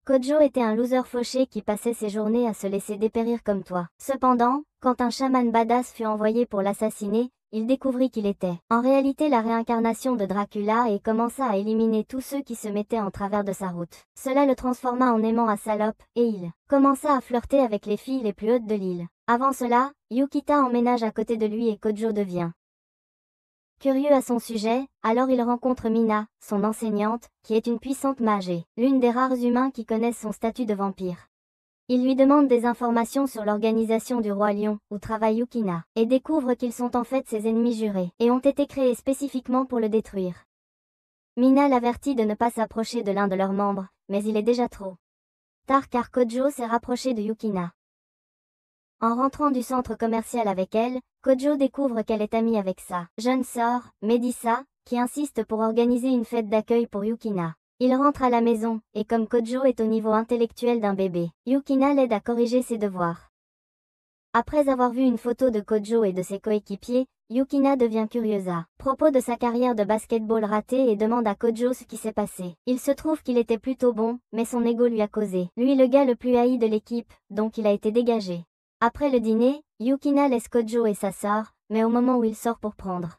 Kojo était un loser fauché qui passait ses journées à se laisser dépérir comme toi. Cependant, quand un chaman badass fut envoyé pour l'assassiner, il découvrit qu'il était en réalité la réincarnation de Dracula et commença à éliminer tous ceux qui se mettaient en travers de sa route. Cela le transforma en aimant à salope, et il commença à flirter avec les filles les plus hautes de l'île. Avant cela, Yukita emménage à côté de lui et Kojo devient curieux à son sujet, alors il rencontre Mina, son enseignante, qui est une puissante mage et l'une des rares humains qui connaissent son statut de vampire. Il lui demande des informations sur l'organisation du Roi Lion, où travaille Yukina, et découvre qu'ils sont en fait ses ennemis jurés, et ont été créés spécifiquement pour le détruire. Mina l'avertit de ne pas s'approcher de l'un de leurs membres, mais il est déjà trop tard car Kojo s'est rapproché de Yukina. En rentrant du centre commercial avec elle, Kojo découvre qu'elle est amie avec sa jeune sœur, Medisa, qui insiste pour organiser une fête d'accueil pour Yukina. Il rentre à la maison, et comme Kojo est au niveau intellectuel d'un bébé, Yukina l'aide à corriger ses devoirs. Après avoir vu une photo de Kojo et de ses coéquipiers, Yukina devient curieuse à propos de sa carrière de basketball ratée et demande à Kojo ce qui s'est passé. Il se trouve qu'il était plutôt bon, mais son ego lui a causé, lui le gars le plus haï de l'équipe, donc il a été dégagé. Après le dîner, Yukina laisse Kojo et sa sœur, mais au moment où il sort pour prendre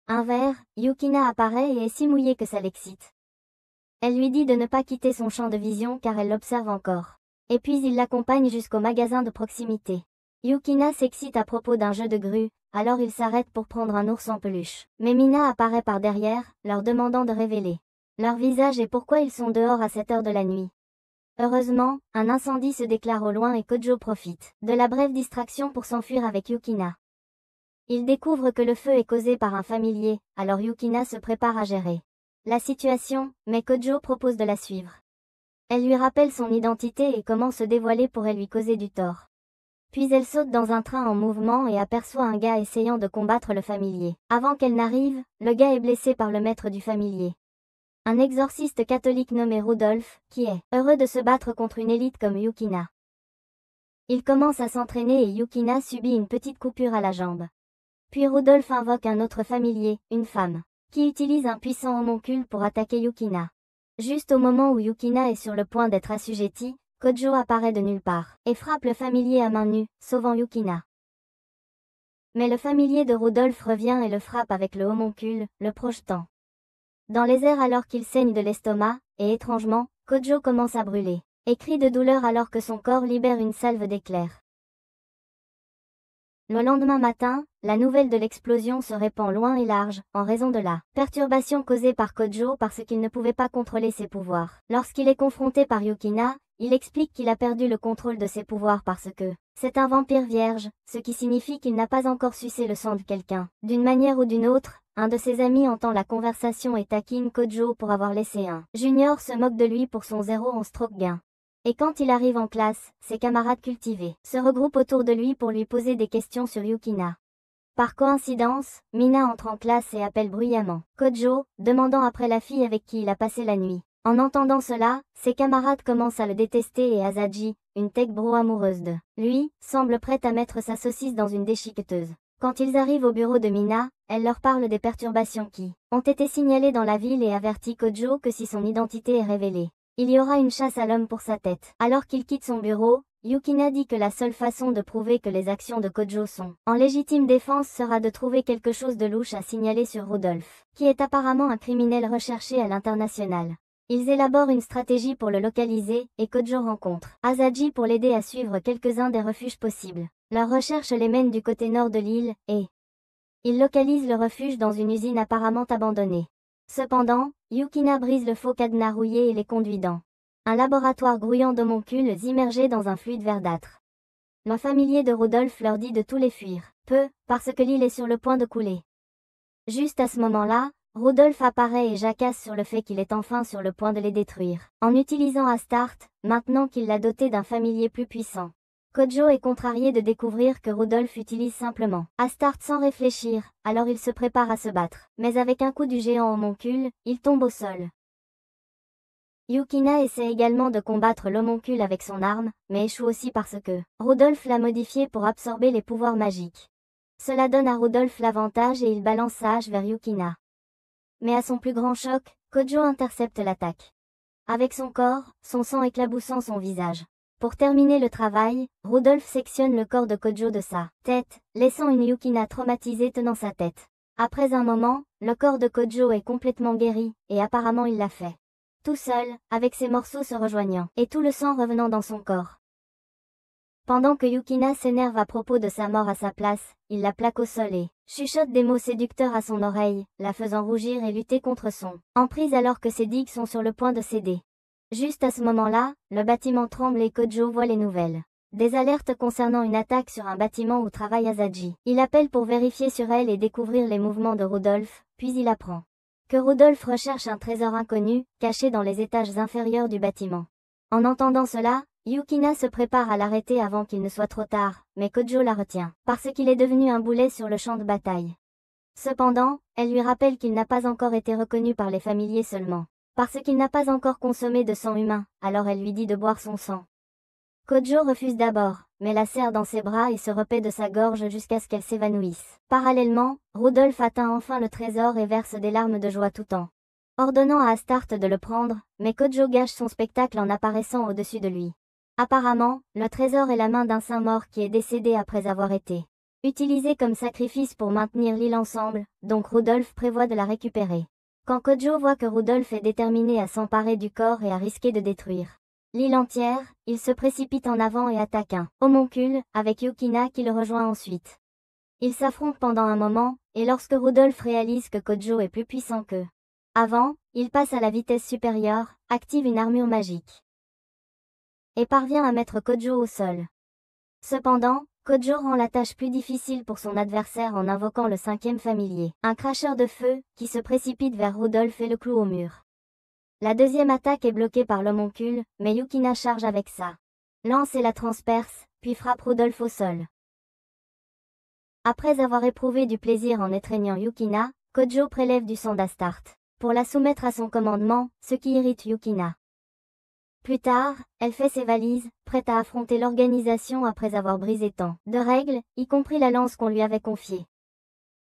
un verre, Yukina apparaît et est si mouillée que ça l'excite. Elle lui dit de ne pas quitter son champ de vision car elle l'observe encore. Et puis il l'accompagne jusqu'au magasin de proximité. Yukina s'excite à propos d'un jeu de grue, alors il s'arrête pour prendre un ours en peluche. Mais Mina apparaît par derrière, leur demandant de révéler leur visage et pourquoi ils sont dehors à cette heure de la nuit. Heureusement, un incendie se déclare au loin et Kojo profite de la brève distraction pour s'enfuir avec Yukina. Il découvre que le feu est causé par un familier, alors Yukina se prépare à gérer la situation, mais Kojo propose de la suivre. Elle lui rappelle son identité et comment se dévoiler pourrait lui causer du tort. Puis elle saute dans un train en mouvement et aperçoit un gars essayant de combattre le familier. Avant qu'elle n'arrive, le gars est blessé par le maître du familier. Un exorciste catholique nommé Rudolph, qui est heureux de se battre contre une élite comme Yukina. Il commence à s'entraîner et Yukina subit une petite coupure à la jambe. Puis Rudolph invoque un autre familier, une femme, qui utilise un puissant homoncule pour attaquer Yukina. Juste au moment où Yukina est sur le point d'être assujettie, Kojo apparaît de nulle part, et frappe le familier à main nue, sauvant Yukina. Mais le familier de Rudolph revient et le frappe avec le homoncule, le projetant dans les airs alors qu'il saigne de l'estomac, et étrangement, Kojo commence à brûler, et crie de douleur alors que son corps libère une salve d'éclairs. Le lendemain matin, la nouvelle de l'explosion se répand loin et large, en raison de la perturbation causée par Kojo parce qu'il ne pouvait pas contrôler ses pouvoirs. Lorsqu'il est confronté par Yukina, il explique qu'il a perdu le contrôle de ses pouvoirs parce que c'est un vampire vierge, ce qui signifie qu'il n'a pas encore sucé le sang de quelqu'un. D'une manière ou d'une autre, un de ses amis entend la conversation et taquine Kojo pour avoir laissé un junior se moque de lui pour son 0 en stroke gain. Et quand il arrive en classe, ses camarades cultivés se regroupent autour de lui pour lui poser des questions sur Yukina. Par coïncidence, Mina entre en classe et appelle bruyamment Kojo, demandant après la fille avec qui il a passé la nuit. En entendant cela, ses camarades commencent à le détester et Asaji, une tech bro amoureuse de lui, semble prête à mettre sa saucisse dans une déchiqueteuse. Quand ils arrivent au bureau de Mina, elle leur parle des perturbations qui ont été signalées dans la ville et avertit Kojo que si son identité est révélée, il y aura une chasse à l'homme pour sa tête. Alors qu'il quitte son bureau, Yukina dit que la seule façon de prouver que les actions de Kojo sont en légitime défense sera de trouver quelque chose de louche à signaler sur Rudolph, qui est apparemment un criminel recherché à l'international. Ils élaborent une stratégie pour le localiser, et Kojo rencontre Asaji pour l'aider à suivre quelques-uns des refuges possibles. Leurs recherches les mènent du côté nord de l'île, et ils localisent le refuge dans une usine apparemment abandonnée. Cependant, Yukina brise le faux cadenas rouillé et les conduit dans un laboratoire grouillant d'homoncules immergés dans un fluide verdâtre. Le familier de Rudolph leur dit de tous les fuir, parce que l'île est sur le point de couler. Juste à ce moment-là, Rudolph apparaît et jacasse sur le fait qu'il est enfin sur le point de les détruire, en utilisant Astarte, maintenant qu'il l'a doté d'un familier plus puissant. Kojo est contrarié de découvrir que Rudolph utilise simplement Astarte sans réfléchir, alors il se prépare à se battre. Mais avec un coup du géant homoncule, il tombe au sol. Yukina essaie également de combattre l'homoncule avec son arme, mais échoue aussi parce que Rudolph l'a modifié pour absorber les pouvoirs magiques. Cela donne à Rudolph l'avantage et il balance sa hache vers Yukina. Mais à son plus grand choc, Kojo intercepte l'attaque. avec son corps, son sang éclaboussant son visage. Pour terminer le travail, Rudolph sectionne le corps de Kojo de sa tête, laissant une Yukina traumatisée tenant sa tête. Après un moment, le corps de Kojo est complètement guéri, et apparemment il l'a fait tout seul, avec ses morceaux se rejoignant, et tout le sang revenant dans son corps. Pendant que Yukina s'énerve à propos de sa mort à sa place, il la plaque au sol et chuchote des mots séducteurs à son oreille, la faisant rougir et lutter contre son emprise alors que ses digues sont sur le point de céder. Juste à ce moment-là, le bâtiment tremble et Kojo voit les nouvelles. Des alertes concernant une attaque sur un bâtiment où travaille Asaji. Il appelle pour vérifier sur elle et découvrir les mouvements de Rudolph, puis il apprend que Rudolph recherche un trésor inconnu, caché dans les étages inférieurs du bâtiment. En entendant cela, Yukina se prépare à l'arrêter avant qu'il ne soit trop tard, mais Kojo la retient, parce qu'il est devenu un boulet sur le champ de bataille. Cependant, elle lui rappelle qu'il n'a pas encore été reconnu par les familiers seulement, parce qu'il n'a pas encore consommé de sang humain, alors elle lui dit de boire son sang. Kojo refuse d'abord, mais la serre dans ses bras et se repaît de sa gorge jusqu'à ce qu'elle s'évanouisse. Parallèlement, Rudolph atteint enfin le trésor et verse des larmes de joie tout en ordonnant à Astarte de le prendre, mais Kojo gâche son spectacle en apparaissant au-dessus de lui. Apparemment, le trésor est la main d'un saint mort qui est décédé après avoir été utilisé comme sacrifice pour maintenir l'île ensemble, donc Rudolph prévoit de la récupérer. Quand Kojo voit que Rudolph est déterminé à s'emparer du corps et à risquer de détruire l'île entière, il se précipite en avant et attaque un homoncule, avec Yukina qui le rejoint ensuite. Ils s'affrontent pendant un moment, et lorsque Rudolph réalise que Kojo est plus puissant qu'eux avant, il passe à la vitesse supérieure, active une armure magique et parvient à mettre Kojo au sol. Cependant, Kojo rend la tâche plus difficile pour son adversaire en invoquant le cinquième familier, un cracheur de feu, qui se précipite vers Rudolph et le cloue au mur. La deuxième attaque est bloquée par l'homoncule, mais Yukina charge avec sa lance et la transperce, puis frappe Rudolph au sol. Après avoir éprouvé du plaisir en étreignant Yukina, Kojo prélève du sang d'Astarte pour la soumettre à son commandement, ce qui irrite Yukina. Plus tard, elle fait ses valises, prête à affronter l'organisation après avoir brisé tant de règles, y compris la lance qu'on lui avait confiée.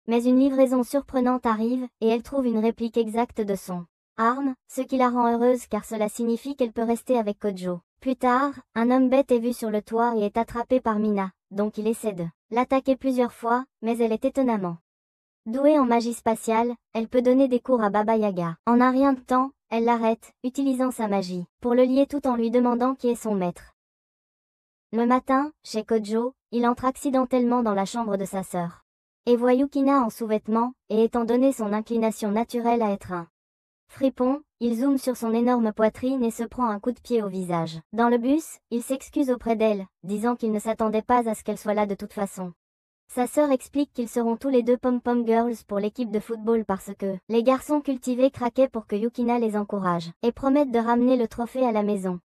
Mais une livraison surprenante arrive, et elle trouve une réplique exacte de son arme, ce qui la rend heureuse car cela signifie qu'elle peut rester avec Kojo. Plus tard, un homme bête est vu sur le toit et est attrapé par Mina, donc il essaie de l'attaquer plusieurs fois, mais elle est étonnamment douée en magie spatiale, elle peut donner des cours à Baba Yaga. En un rien de temps, elle l'arrête, utilisant sa magie, pour le lier tout en lui demandant qui est son maître. Le matin, chez Kojo, il entre accidentellement dans la chambre de sa sœur et voit Yukina en sous-vêtements, et étant donné son inclination naturelle à être un fripon, il zoome sur son énorme poitrine et se prend un coup de pied au visage. Dans le bus, il s'excuse auprès d'elle, disant qu'il ne s'attendait pas à ce qu'elle soit là de toute façon. Sa sœur explique qu'ils seront tous les deux pom-pom girls pour l'équipe de football parce que les garçons cultivés craquaient pour que Yukina les encourage, et promettent de ramener le trophée à la maison.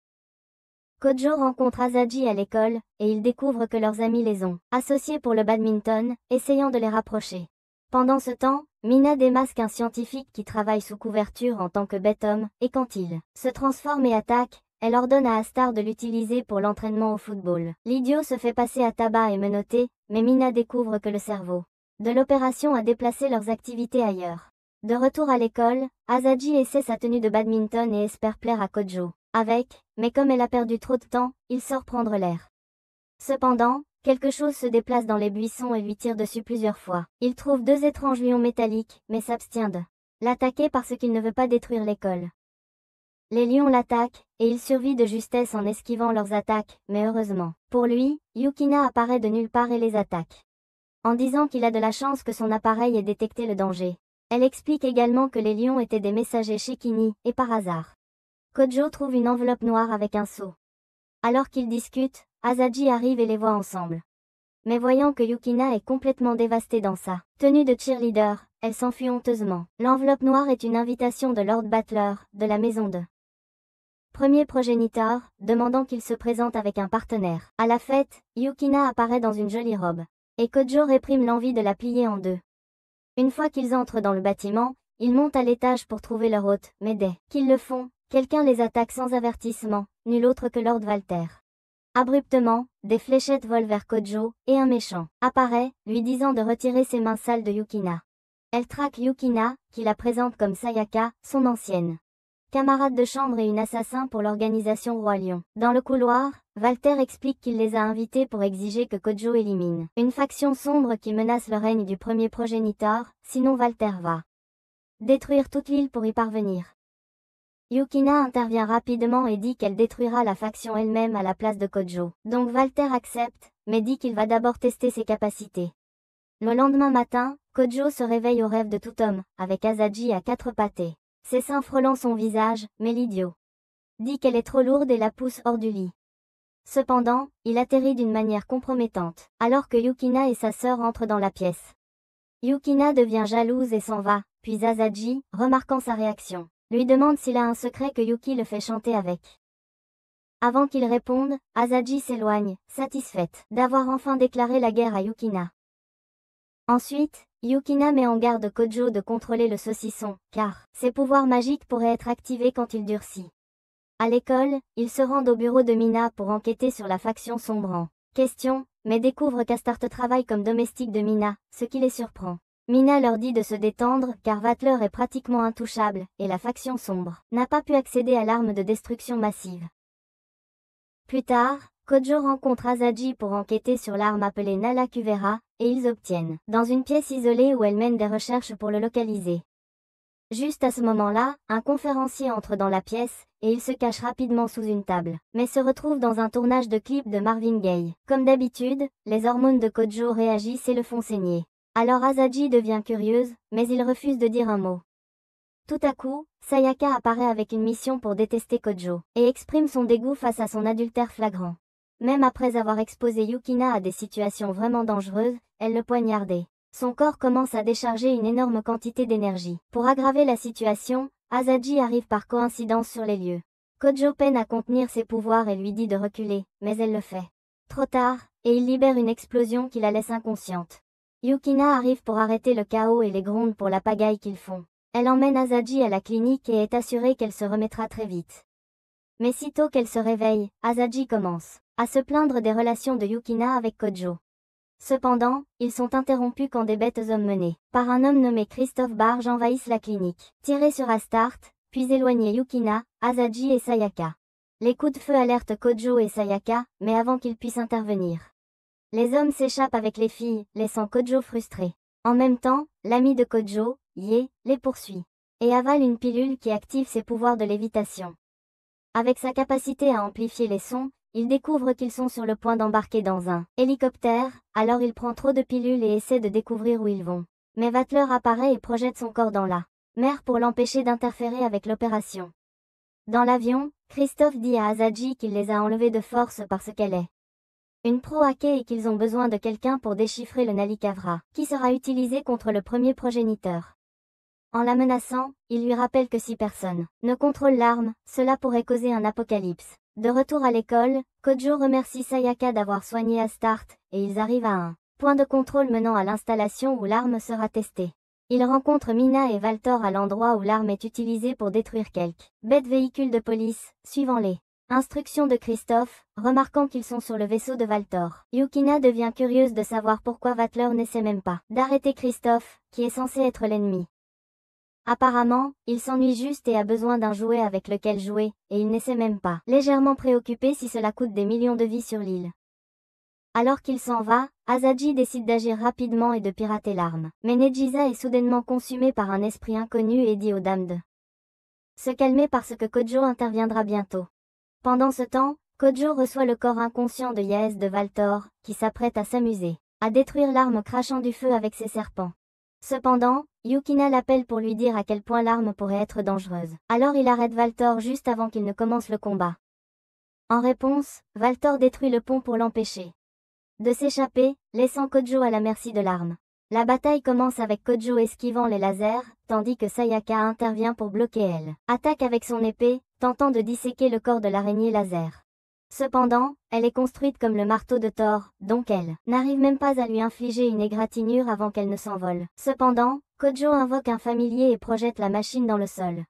Kojo rencontre Asaji à l'école, et il découvre que leurs amis les ont associés pour le badminton, essayant de les rapprocher. Pendant ce temps, Mina démasque un scientifique qui travaille sous couverture en tant que bête homme, et quand il se transforme et attaque, elle ordonne à Astar de l'utiliser pour l'entraînement au football. L'idiot se fait passer à tabac et menotté, mais Mina découvre que le cerveau de l'opération a déplacé leurs activités ailleurs. De retour à l'école, Asaji essaie sa tenue de badminton et espère plaire à Kojo mais comme elle a perdu trop de temps, il sort prendre l'air. Cependant, quelque chose se déplace dans les buissons et lui tire dessus plusieurs fois. Il trouve deux étranges lions métalliques, mais s'abstient de l'attaquer parce qu'il ne veut pas détruire l'école. Les lions l'attaquent, et il survit de justesse en esquivant leurs attaques, mais heureusement pour lui, Yukina apparaît de nulle part et les attaque. En disant qu'il a de la chance que son appareil ait détecté le danger. Elle explique également que les lions étaient des messagers chez Kini, et par hasard. Kojo trouve une enveloppe noire avec un sceau. Alors qu'ils discutent, Asaji arrive et les voit ensemble. Mais voyant que Yukina est complètement dévastée dans sa tenue de cheerleader, elle s'enfuit honteusement. L'enveloppe noire est une invitation de Lord Battler, de la maison de premier progéniteur, demandant qu'il se présente avec un partenaire. À la fête, Yukina apparaît dans une jolie robe, et Kojo réprime l'envie de la plier en deux. Une fois qu'ils entrent dans le bâtiment, ils montent à l'étage pour trouver leur hôte, mais dès qu'ils le font, quelqu'un les attaque sans avertissement, nul autre que Lord Walter. Abruptement, des fléchettes volent vers Kojo, et un méchant apparaît, lui disant de retirer ses mains sales de Yukina. Elle traque Yukina, qui la présente comme Sayaka, son ancienne camarade de chambre et une assassin pour l'organisation Roi Lion. Dans le couloir, Walter explique qu'il les a invités pour exiger que Kojo élimine une faction sombre qui menace le règne du premier progéniteur, sinon Walter va détruire toute l'île pour y parvenir. Yukina intervient rapidement et dit qu'elle détruira la faction elle-même à la place de Kojo. Donc Walter accepte, mais dit qu'il va d'abord tester ses capacités. Le lendemain matin, Kojo se réveille au rêve de tout homme, avec Asaji à quatre pattes. Ses seins frôlant son visage, mais l'idiot dit qu'elle est trop lourde et la pousse hors du lit. Cependant, il atterrit d'une manière compromettante, alors que Yukina et sa sœur entrent dans la pièce. Yukina devient jalouse et s'en va, puis Asaji, remarquant sa réaction, lui demande s'il a un secret que Yuki le fait chanter avec. Avant qu'il réponde, Asaji s'éloigne, satisfaite d'avoir enfin déclaré la guerre à Yukina. Ensuite, Yukina met en garde Kojo de contrôler le saucisson, car ses pouvoirs magiques pourraient être activés quand il durcit. À l'école, ils se rendent au bureau de Mina pour enquêter sur la faction sombre. Question, mais découvrent qu'Astart travaille comme domestique de Mina, ce qui les surprend. Mina leur dit de se détendre car Vatler est pratiquement intouchable, et la faction sombre n'a pas pu accéder à l'arme de destruction massive. Plus tard, Kojo rencontre Asaji pour enquêter sur l'arme appelée Nala Kuvera, et ils obtiennent dans une pièce isolée où elle mène des recherches pour le localiser. Juste à ce moment-là, un conférencier entre dans la pièce, et il se cache rapidement sous une table, mais se retrouve dans un tournage de clip de Marvin Gaye. Comme d'habitude, les hormones de Kojo réagissent et le font saigner. Alors Asaji devient curieuse, mais il refuse de dire un mot. Tout à coup, Sayaka apparaît avec une mission pour détester Kojo, et exprime son dégoût face à son adultère flagrant. Même après avoir exposé Yukina à des situations vraiment dangereuses, elle le poignardait. Son corps commence à décharger une énorme quantité d'énergie. Pour aggraver la situation, Asaji arrive par coïncidence sur les lieux. Kojo peine à contenir ses pouvoirs et lui dit de reculer, mais elle le fait. Trop tard, et il libère une explosion qui la laisse inconsciente. Yukina arrive pour arrêter le chaos et les gronde pour la pagaille qu'ils font. Elle emmène Asaji à la clinique et est assurée qu'elle se remettra très vite. Mais sitôt qu'elle se réveille, Asaji commence à se plaindre des relations de Yukina avec Kojo. Cependant, ils sont interrompus quand des bêtes hommes menés par un homme nommé Christophe Barge envahissent la clinique, tirent sur Astart, puis éloignent Yukina, Asaji et Sayaka. Les coups de feu alertent Kojo et Sayaka, mais avant qu'ils puissent intervenir, les hommes s'échappent avec les filles, laissant Kojo frustré. En même temps, l'ami de Kojo, Ye, les poursuit et avale une pilule qui active ses pouvoirs de lévitation. Avec sa capacité à amplifier les sons, il découvre qu'ils sont sur le point d'embarquer dans un hélicoptère, alors il prend trop de pilules et essaie de découvrir où ils vont. Mais Vatler apparaît et projette son corps dans la mer pour l'empêcher d'interférer avec l'opération. Dans l'avion, Christophe dit à Asaji qu'il les a enlevés de force parce qu'elle est une pro hackée et qu'ils ont besoin de quelqu'un pour déchiffrer le Nalikavra, qui sera utilisé contre le premier progéniteur. En la menaçant, il lui rappelle que si personne ne contrôle l'arme, cela pourrait causer un apocalypse. De retour à l'école, Kojo remercie Sayaka d'avoir soigné Astart, et ils arrivent à un point de contrôle menant à l'installation où l'arme sera testée. Ils rencontrent Mina et Walter à l'endroit où l'arme est utilisée pour détruire quelques bêtes véhicules de police, suivant les instructions de Christophe, remarquant qu'ils sont sur le vaisseau de Walter. Yukina devient curieuse de savoir pourquoi Vatler n'essaie même pas d'arrêter Christophe, qui est censé être l'ennemi. Apparemment, il s'ennuie juste et a besoin d'un jouet avec lequel jouer, et il n'essaie même pas légèrement préoccupé si cela coûte des millions de vies sur l'île. Alors qu'il s'en va, Asaji décide d'agir rapidement et de pirater l'arme. Mais Nejiza est soudainement consumée par un esprit inconnu et dit aux dames de se calmer parce que Kojo interviendra bientôt. Pendant ce temps, Kojo reçoit le corps inconscient de Yaes de Valtor, qui s'apprête à s'amuser à détruire l'arme crachant du feu avec ses serpents. Cependant, Yukina l'appelle pour lui dire à quel point l'arme pourrait être dangereuse. Alors il arrête Valtor juste avant qu'il ne commence le combat. En réponse, Valtor détruit le pont pour l'empêcher de s'échapper, laissant Kojo à la merci de l'arme. La bataille commence avec Kojo esquivant les lasers, tandis que Sayaka intervient pour bloquer elle. Attaque avec son épée, tentant de disséquer le corps de l'araignée laser. Cependant, elle est construite comme le marteau de Thor, donc elle n'arrive même pas à lui infliger une égratignure avant qu'elle ne s'envole. Cependant, Kojo invoque un familier et projette la machine dans le sol,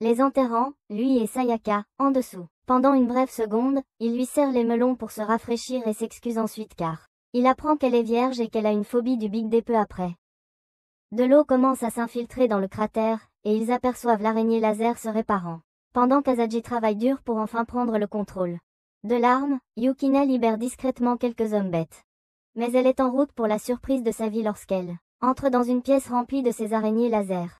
les enterrant, lui et Sayaka, en dessous. Pendant une brève seconde, il lui serre les melons pour se rafraîchir et s'excuse ensuite car il apprend qu'elle est vierge et qu'elle a une phobie du Big D peu après. De l'eau commence à s'infiltrer dans le cratère, et ils aperçoivent l'araignée laser se réparant. Pendant qu'Asaji travaille dur pour enfin prendre le contrôle de l'arme, Yukina libère discrètement quelques hommes bêtes. Mais elle est en route pour la surprise de sa vie lorsqu'elle entre dans une pièce remplie de ces araignées laser.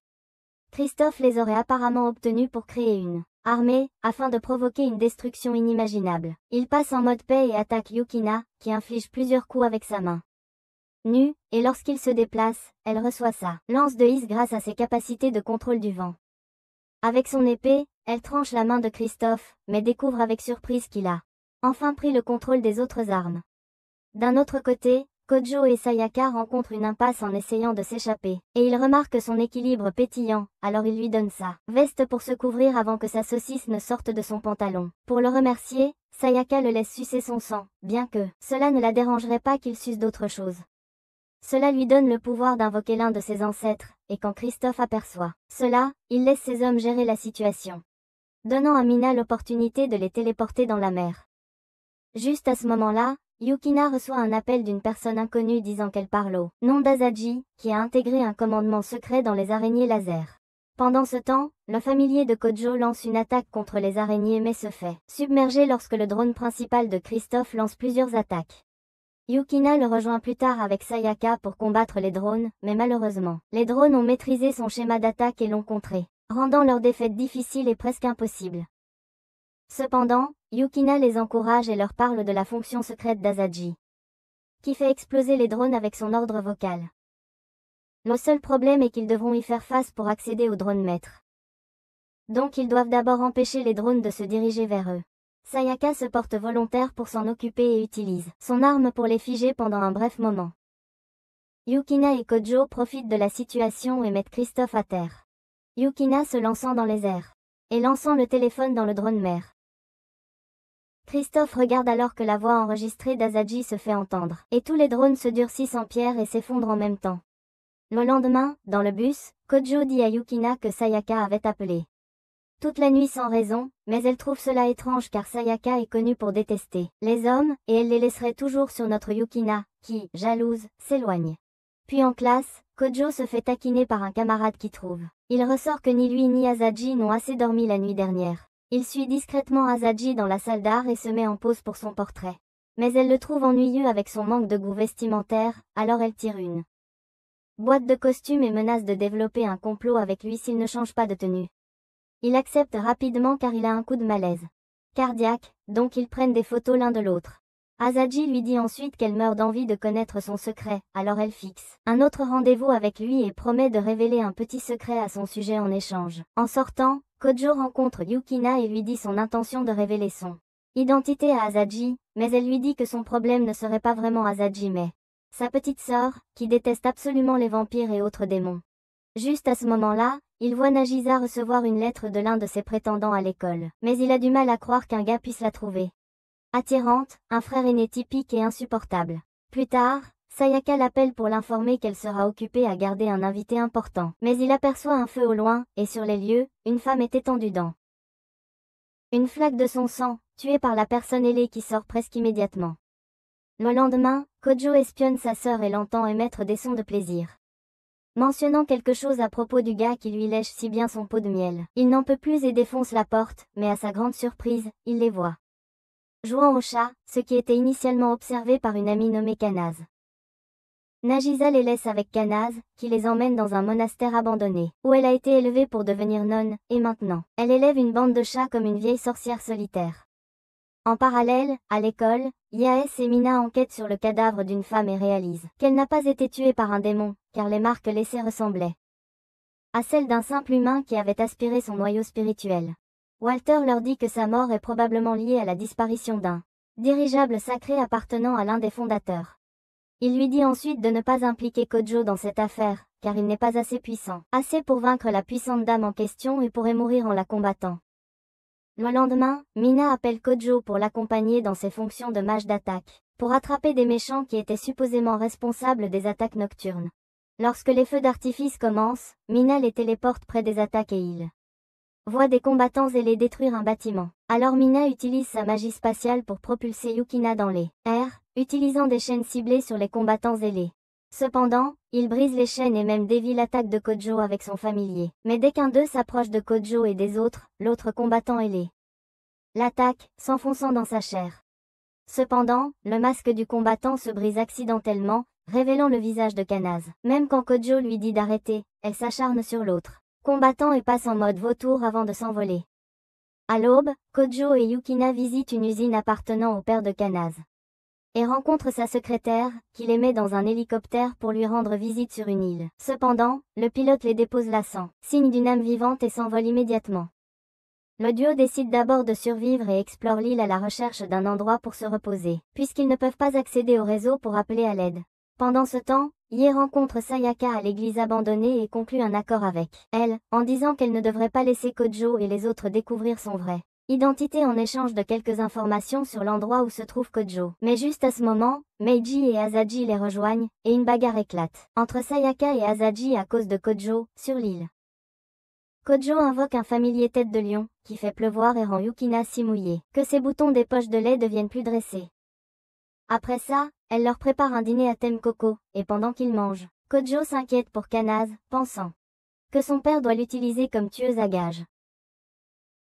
Christophe les aurait apparemment obtenus pour créer une armée, afin de provoquer une destruction inimaginable. Il passe en mode paix et attaque Yukina, qui inflige plusieurs coups avec sa main nue, et lorsqu'il se déplace, elle reçoit sa lance de hisse grâce à ses capacités de contrôle du vent. Avec son épée, elle tranche la main de Christophe, mais découvre avec surprise qu'il a enfin pris le contrôle des autres armes. D'un autre côté, Kojo et Sayaka rencontrent une impasse en essayant de s'échapper, et il remarque son équilibre pétillant, alors il lui donne sa veste pour se couvrir avant que sa saucisse ne sorte de son pantalon. Pour le remercier, Sayaka le laisse sucer son sang, bien que cela ne la dérangerait pas qu'il suce d'autre chose. Cela lui donne le pouvoir d'invoquer l'un de ses ancêtres, et quand Christophe aperçoit cela, il laisse ses hommes gérer la situation, donnant à Mina l'opportunité de les téléporter dans la mer. Juste à ce moment-là, Yukina reçoit un appel d'une personne inconnue disant qu'elle parle au nom d'Asaji, qui a intégré un commandement secret dans les araignées laser. Pendant ce temps, le familier de Kojo lance une attaque contre les araignées mais se fait submerger lorsque le drone principal de Christophe lance plusieurs attaques. Yukina le rejoint plus tard avec Sayaka pour combattre les drones, mais malheureusement, les drones ont maîtrisé son schéma d'attaque et l'ont contré, rendant leur défaite difficile et presque impossible. Cependant, Yukina les encourage et leur parle de la fonction secrète d'Asaji, qui fait exploser les drones avec son ordre vocal. Le seul problème est qu'ils devront y faire face pour accéder au drone maître. Donc ils doivent d'abord empêcher les drones de se diriger vers eux. Sayaka se porte volontaire pour s'en occuper et utilise son arme pour les figer pendant un bref moment. Yukina et Kojo profitent de la situation et mettent Christophe à terre. Yukina se lançant dans les airs et lançant le téléphone dans le drone mère. Christophe regarde alors que la voix enregistrée d'Asaji se fait entendre, et tous les drones se durcissent en pierre et s'effondrent en même temps. Le lendemain, dans le bus, Kojo dit à Yukina que Sayaka avait appelé toute la nuit sans raison, mais elle trouve cela étrange car Sayaka est connue pour détester les hommes, et elle les laisserait toujours sur notre Yukina, qui, jalouse, s'éloigne. Puis en classe, Kojo se fait taquiner par un camarade qui trouve. Il ressort que ni lui ni Asaji n'ont assez dormi la nuit dernière. Il suit discrètement Asaji dans la salle d'art et se met en pose pour son portrait. Mais elle le trouve ennuyeux avec son manque de goût vestimentaire, alors elle tire une boîte de costume et menace de développer un complot avec lui s'il ne change pas de tenue. Il accepte rapidement car il a un coup de malaise cardiaque, donc ils prennent des photos l'un de l'autre. Asaji lui dit ensuite qu'elle meurt d'envie de connaître son secret, alors elle fixe un autre rendez-vous avec lui et promet de révéler un petit secret à son sujet en échange. En sortant, Kojo rencontre Yukina et lui dit son intention de révéler son identité à Asaji, mais elle lui dit que son problème ne serait pas vraiment Asaji mais sa petite sœur, qui déteste absolument les vampires et autres démons. Juste à ce moment-là, il voit Nagisa recevoir une lettre de l'un de ses prétendants à l'école, mais il a du mal à croire qu'un gars puisse la trouver attirante, un frère aîné typique et insupportable. Plus tard, Sayaka l'appelle pour l'informer qu'elle sera occupée à garder un invité important, mais il aperçoit un feu au loin, et sur les lieux, une femme est étendue dans une flaque de son sang, tuée par la personne ailée qui sort presque immédiatement. Le lendemain, Kojo espionne sa sœur et l'entend émettre des sons de plaisir, mentionnant quelque chose à propos du gars qui lui lèche si bien son pot de miel. Il n'en peut plus et défonce la porte, mais à sa grande surprise, il les voit jouant au chat, ce qui était initialement observé par une amie nommée Kanaz. Nagisa les laisse avec Kanaz, qui les emmène dans un monastère abandonné, où elle a été élevée pour devenir nonne, et maintenant, elle élève une bande de chats comme une vieille sorcière solitaire. En parallèle, à l'école, Yaes et Mina enquêtent sur le cadavre d'une femme et réalisent qu'elle n'a pas été tuée par un démon, car les marques laissées ressemblaient à celles d'un simple humain qui avait aspiré son noyau spirituel. Walter leur dit que sa mort est probablement liée à la disparition d'un dirigeable sacré appartenant à l'un des fondateurs. Il lui dit ensuite de ne pas impliquer Kojo dans cette affaire, car il n'est pas assez puissant, assez pour vaincre la puissante dame en question et pourrait mourir en la combattant. Le lendemain, Mina appelle Kojo pour l'accompagner dans ses fonctions de mage d'attaque, pour attraper des méchants qui étaient supposément responsables des attaques nocturnes. Lorsque les feux d'artifice commencent, Mina les téléporte près des attaques et il voit des combattants ailés détruire un bâtiment. Alors Mina utilise sa magie spatiale pour propulser Yukina dans les airs, utilisant des chaînes ciblées sur les combattants ailés. Cependant, il brise les chaînes et même dévie l'attaque de Kojo avec son familier. Mais dès qu'un d'eux s'approche de Kojo et des autres, l'autre combattant l'attaque, s'enfonçant dans sa chair. Cependant, le masque du combattant se brise accidentellement, révélant le visage de Kanaz. Même quand Kojo lui dit d'arrêter, elle s'acharne sur l'autre combattant et passe en mode vautour avant de s'envoler. À l'aube, Kojo et Yukina visitent une usine appartenant au père de Kanaz et rencontrent sa secrétaire, qui les met dans un hélicoptère pour lui rendre visite sur une île. Cependant, le pilote les dépose lassant, signe d'une âme vivante et s'envole immédiatement. Le duo décide d'abord de survivre et explore l'île à la recherche d'un endroit pour se reposer, puisqu'ils ne peuvent pas accéder au réseau pour appeler à l'aide. Pendant ce temps, Ye rencontre Sayaka à l'église abandonnée et conclut un accord avec elle, en disant qu'elle ne devrait pas laisser Kojo et les autres découvrir son vrai identité en échange de quelques informations sur l'endroit où se trouve Kojo. Mais juste à ce moment, Meiji et Asaji les rejoignent, et une bagarre éclate entre Sayaka et Asaji à cause de Kojo, sur l'île. Kojo invoque un familier tête de lion, qui fait pleuvoir et rend Yukina si mouillée que ses boutons des poches de lait deviennent plus dressés. Après ça, elle leur prépare un dîner à thème coco, et pendant qu'ils mangent, Kojo s'inquiète pour Kanaz, pensant que son père doit l'utiliser comme tueuse à gages.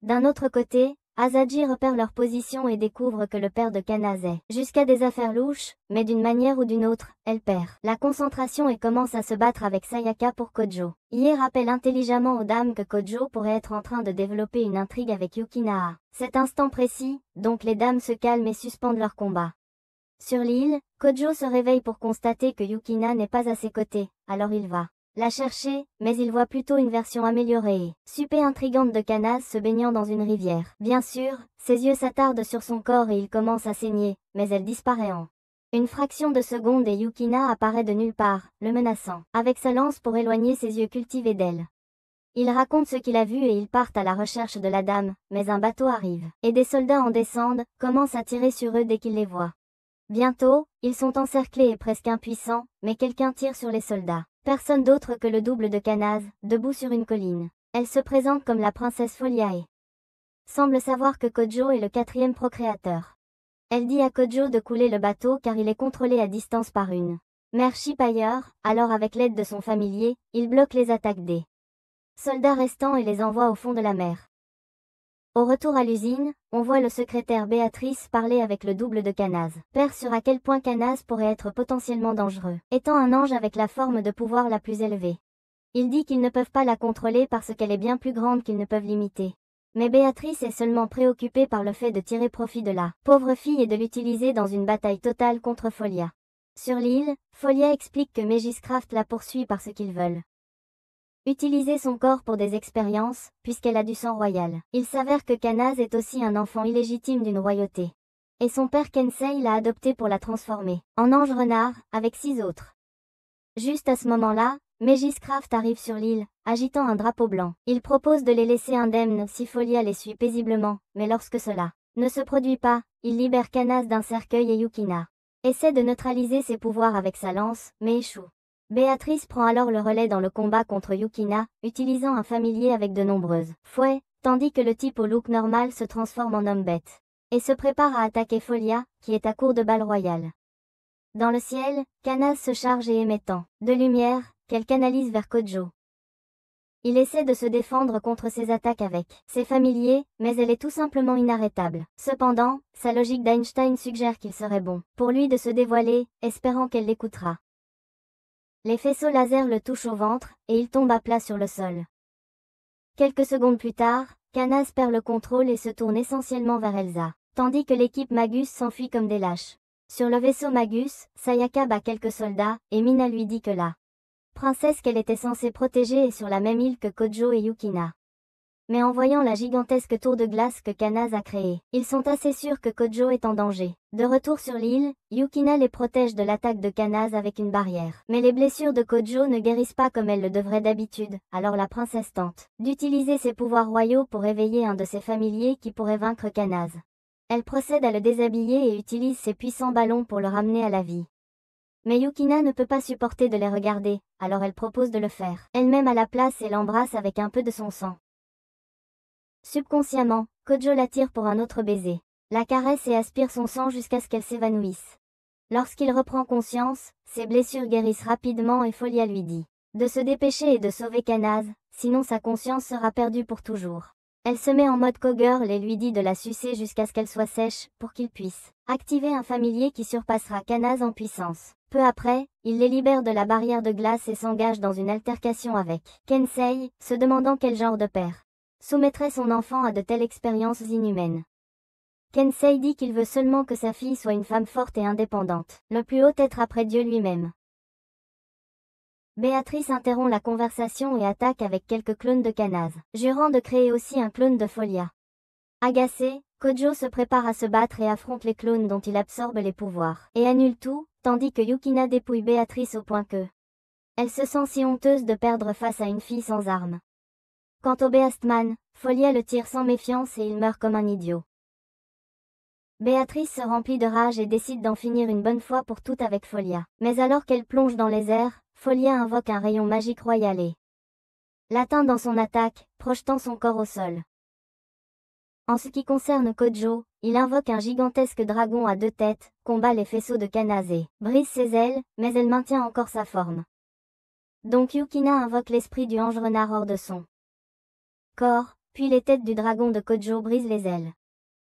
D'un autre côté, Asaji repère leur position et découvre que le père de Kanaz est jusqu'à des affaires louches, mais d'une manière ou d'une autre, elle perd la concentration et commence à se battre avec Sayaka pour Kojo. Ye rappelle intelligemment aux dames que Kojo pourrait être en train de développer une intrigue avec Yukina à cet instant précis, donc les dames se calment et suspendent leur combat. Sur l'île, Kojo se réveille pour constater que Yukina n'est pas à ses côtés, alors il va la chercher, mais il voit plutôt une version améliorée et super intrigante de Kanaz se baignant dans une rivière. Bien sûr, ses yeux s'attardent sur son corps et il commence à saigner, mais elle disparaît en une fraction de seconde et Yukina apparaît de nulle part, le menaçant avec sa lance pour éloigner ses yeux cultivés d'elle. Il raconte ce qu'il a vu et ils partent à la recherche de la dame, mais un bateau arrive, et des soldats en descendent, commencent à tirer sur eux dès qu'ils les voient. Bientôt, ils sont encerclés et presque impuissants, mais quelqu'un tire sur les soldats. Personne d'autre que le double de Kanaz, debout sur une colline. Elle se présente comme la princesse Folia et semble savoir que Kojo est le 4e procréateur. Elle dit à Kojo de couler le bateau car il est contrôlé à distance par une mère ship ailleurs, alors avec l'aide de son familier, il bloque les attaques des soldats restants et les envoie au fond de la mer. Au retour à l'usine, on voit le secrétaire Béatrice parler avec le double de Kanaz. Père sur à quel point Kanaz pourrait être potentiellement dangereux, étant un ange avec la forme de pouvoir la plus élevée. Il dit qu'ils ne peuvent pas la contrôler parce qu'elle est bien plus grande qu'ils ne peuvent l'imiter. Mais Béatrice est seulement préoccupée par le fait de tirer profit de la pauvre fille et de l'utiliser dans une bataille totale contre Folia. Sur l'île, Folia explique que Magiscraft la poursuit parce qu'ils veulent utiliser son corps pour des expériences, puisqu'elle a du sang royal. Il s'avère que Kanaz est aussi un enfant illégitime d'une royauté. Et son père Kensei l'a adopté pour la transformer en ange renard, avec 6 autres. Juste à ce moment-là, Magiscraft arrive sur l'île, agitant un drapeau blanc. Il propose de les laisser indemnes si Folia les suit paisiblement, mais lorsque cela ne se produit pas, il libère Kanaz d'un cercueil et Yukina essaie de neutraliser ses pouvoirs avec sa lance, mais échoue. Béatrice prend alors le relais dans le combat contre Yukina, utilisant un familier avec de nombreuses fouets, tandis que le type au look normal se transforme en homme-bête et se prépare à attaquer Folia, qui est à court de balles royales. Dans le ciel, Kanaz se charge et émet tant de lumière qu'elle canalise vers Kojo. Il essaie de se défendre contre ses attaques avec ses familiers, mais elle est tout simplement inarrêtable. Cependant, sa logique d'Einstein suggère qu'il serait bon pour lui de se dévoiler, espérant qu'elle l'écoutera. Les faisceaux laser le touchent au ventre, et il tombe à plat sur le sol. Quelques secondes plus tard, Kanaz perd le contrôle et se tourne essentiellement vers Elsa, tandis que l'équipe Magus s'enfuit comme des lâches. Sur le vaisseau Magus, Sayaka bat quelques soldats, et Mina lui dit que la princesse qu'elle était censée protéger est sur la même île que Kojo et Yukina. Mais en voyant la gigantesque tour de glace que Kanaz a créée, ils sont assez sûrs que Kojo est en danger. De retour sur l'île, Yukina les protège de l'attaque de Kanaz avec une barrière. Mais les blessures de Kojo ne guérissent pas comme elles le devraient d'habitude, alors la princesse tente d'utiliser ses pouvoirs royaux pour éveiller un de ses familiers qui pourrait vaincre Kanaz. Elle procède à le déshabiller et utilise ses puissants ballons pour le ramener à la vie. Mais Yukina ne peut pas supporter de les regarder, alors elle propose de le faire elle-même à la place et l'embrasse avec un peu de son sang. Subconsciemment, Kojo l'attire pour un autre baiser, la caresse et aspire son sang jusqu'à ce qu'elle s'évanouisse. Lorsqu'il reprend conscience, ses blessures guérissent rapidement et Folia lui dit de se dépêcher et de sauver Kanaz, sinon sa conscience sera perdue pour toujours. Elle se met en mode cowgirl et lui dit de la sucer jusqu'à ce qu'elle soit sèche, pour qu'il puisse activer un familier qui surpassera Kanaz en puissance. Peu après, il les libère de la barrière de glace et s'engage dans une altercation avec Kensei, se demandant quel genre de père soumettrait son enfant à de telles expériences inhumaines. Kensei dit qu'il veut seulement que sa fille soit une femme forte et indépendante, le plus haut être après Dieu lui-même. Béatrice interrompt la conversation et attaque avec quelques clones de Kanaz, jurant de créer aussi un clone de Folia. Agacé, Kojo se prépare à se battre et affronte les clones dont il absorbe les pouvoirs, et annule tout, tandis que Yukina dépouille Béatrice au point que elle se sent si honteuse de perdre face à une fille sans armes. Quant au Beastman, Folia le tire sans méfiance et il meurt comme un idiot. Béatrice se remplit de rage et décide d'en finir une bonne fois pour toutes avec Folia. Mais alors qu'elle plonge dans les airs, Folia invoque un rayon magique royal et l'atteint dans son attaque, projetant son corps au sol. En ce qui concerne Kojo, il invoque un gigantesque dragon à 2 têtes, combat les faisceaux de Kanaz et brise ses ailes, mais elle maintient encore sa forme. Donc Yukina invoque l'esprit du ange renard hors de son corps, puis les têtes du dragon de Kojo brisent les ailes.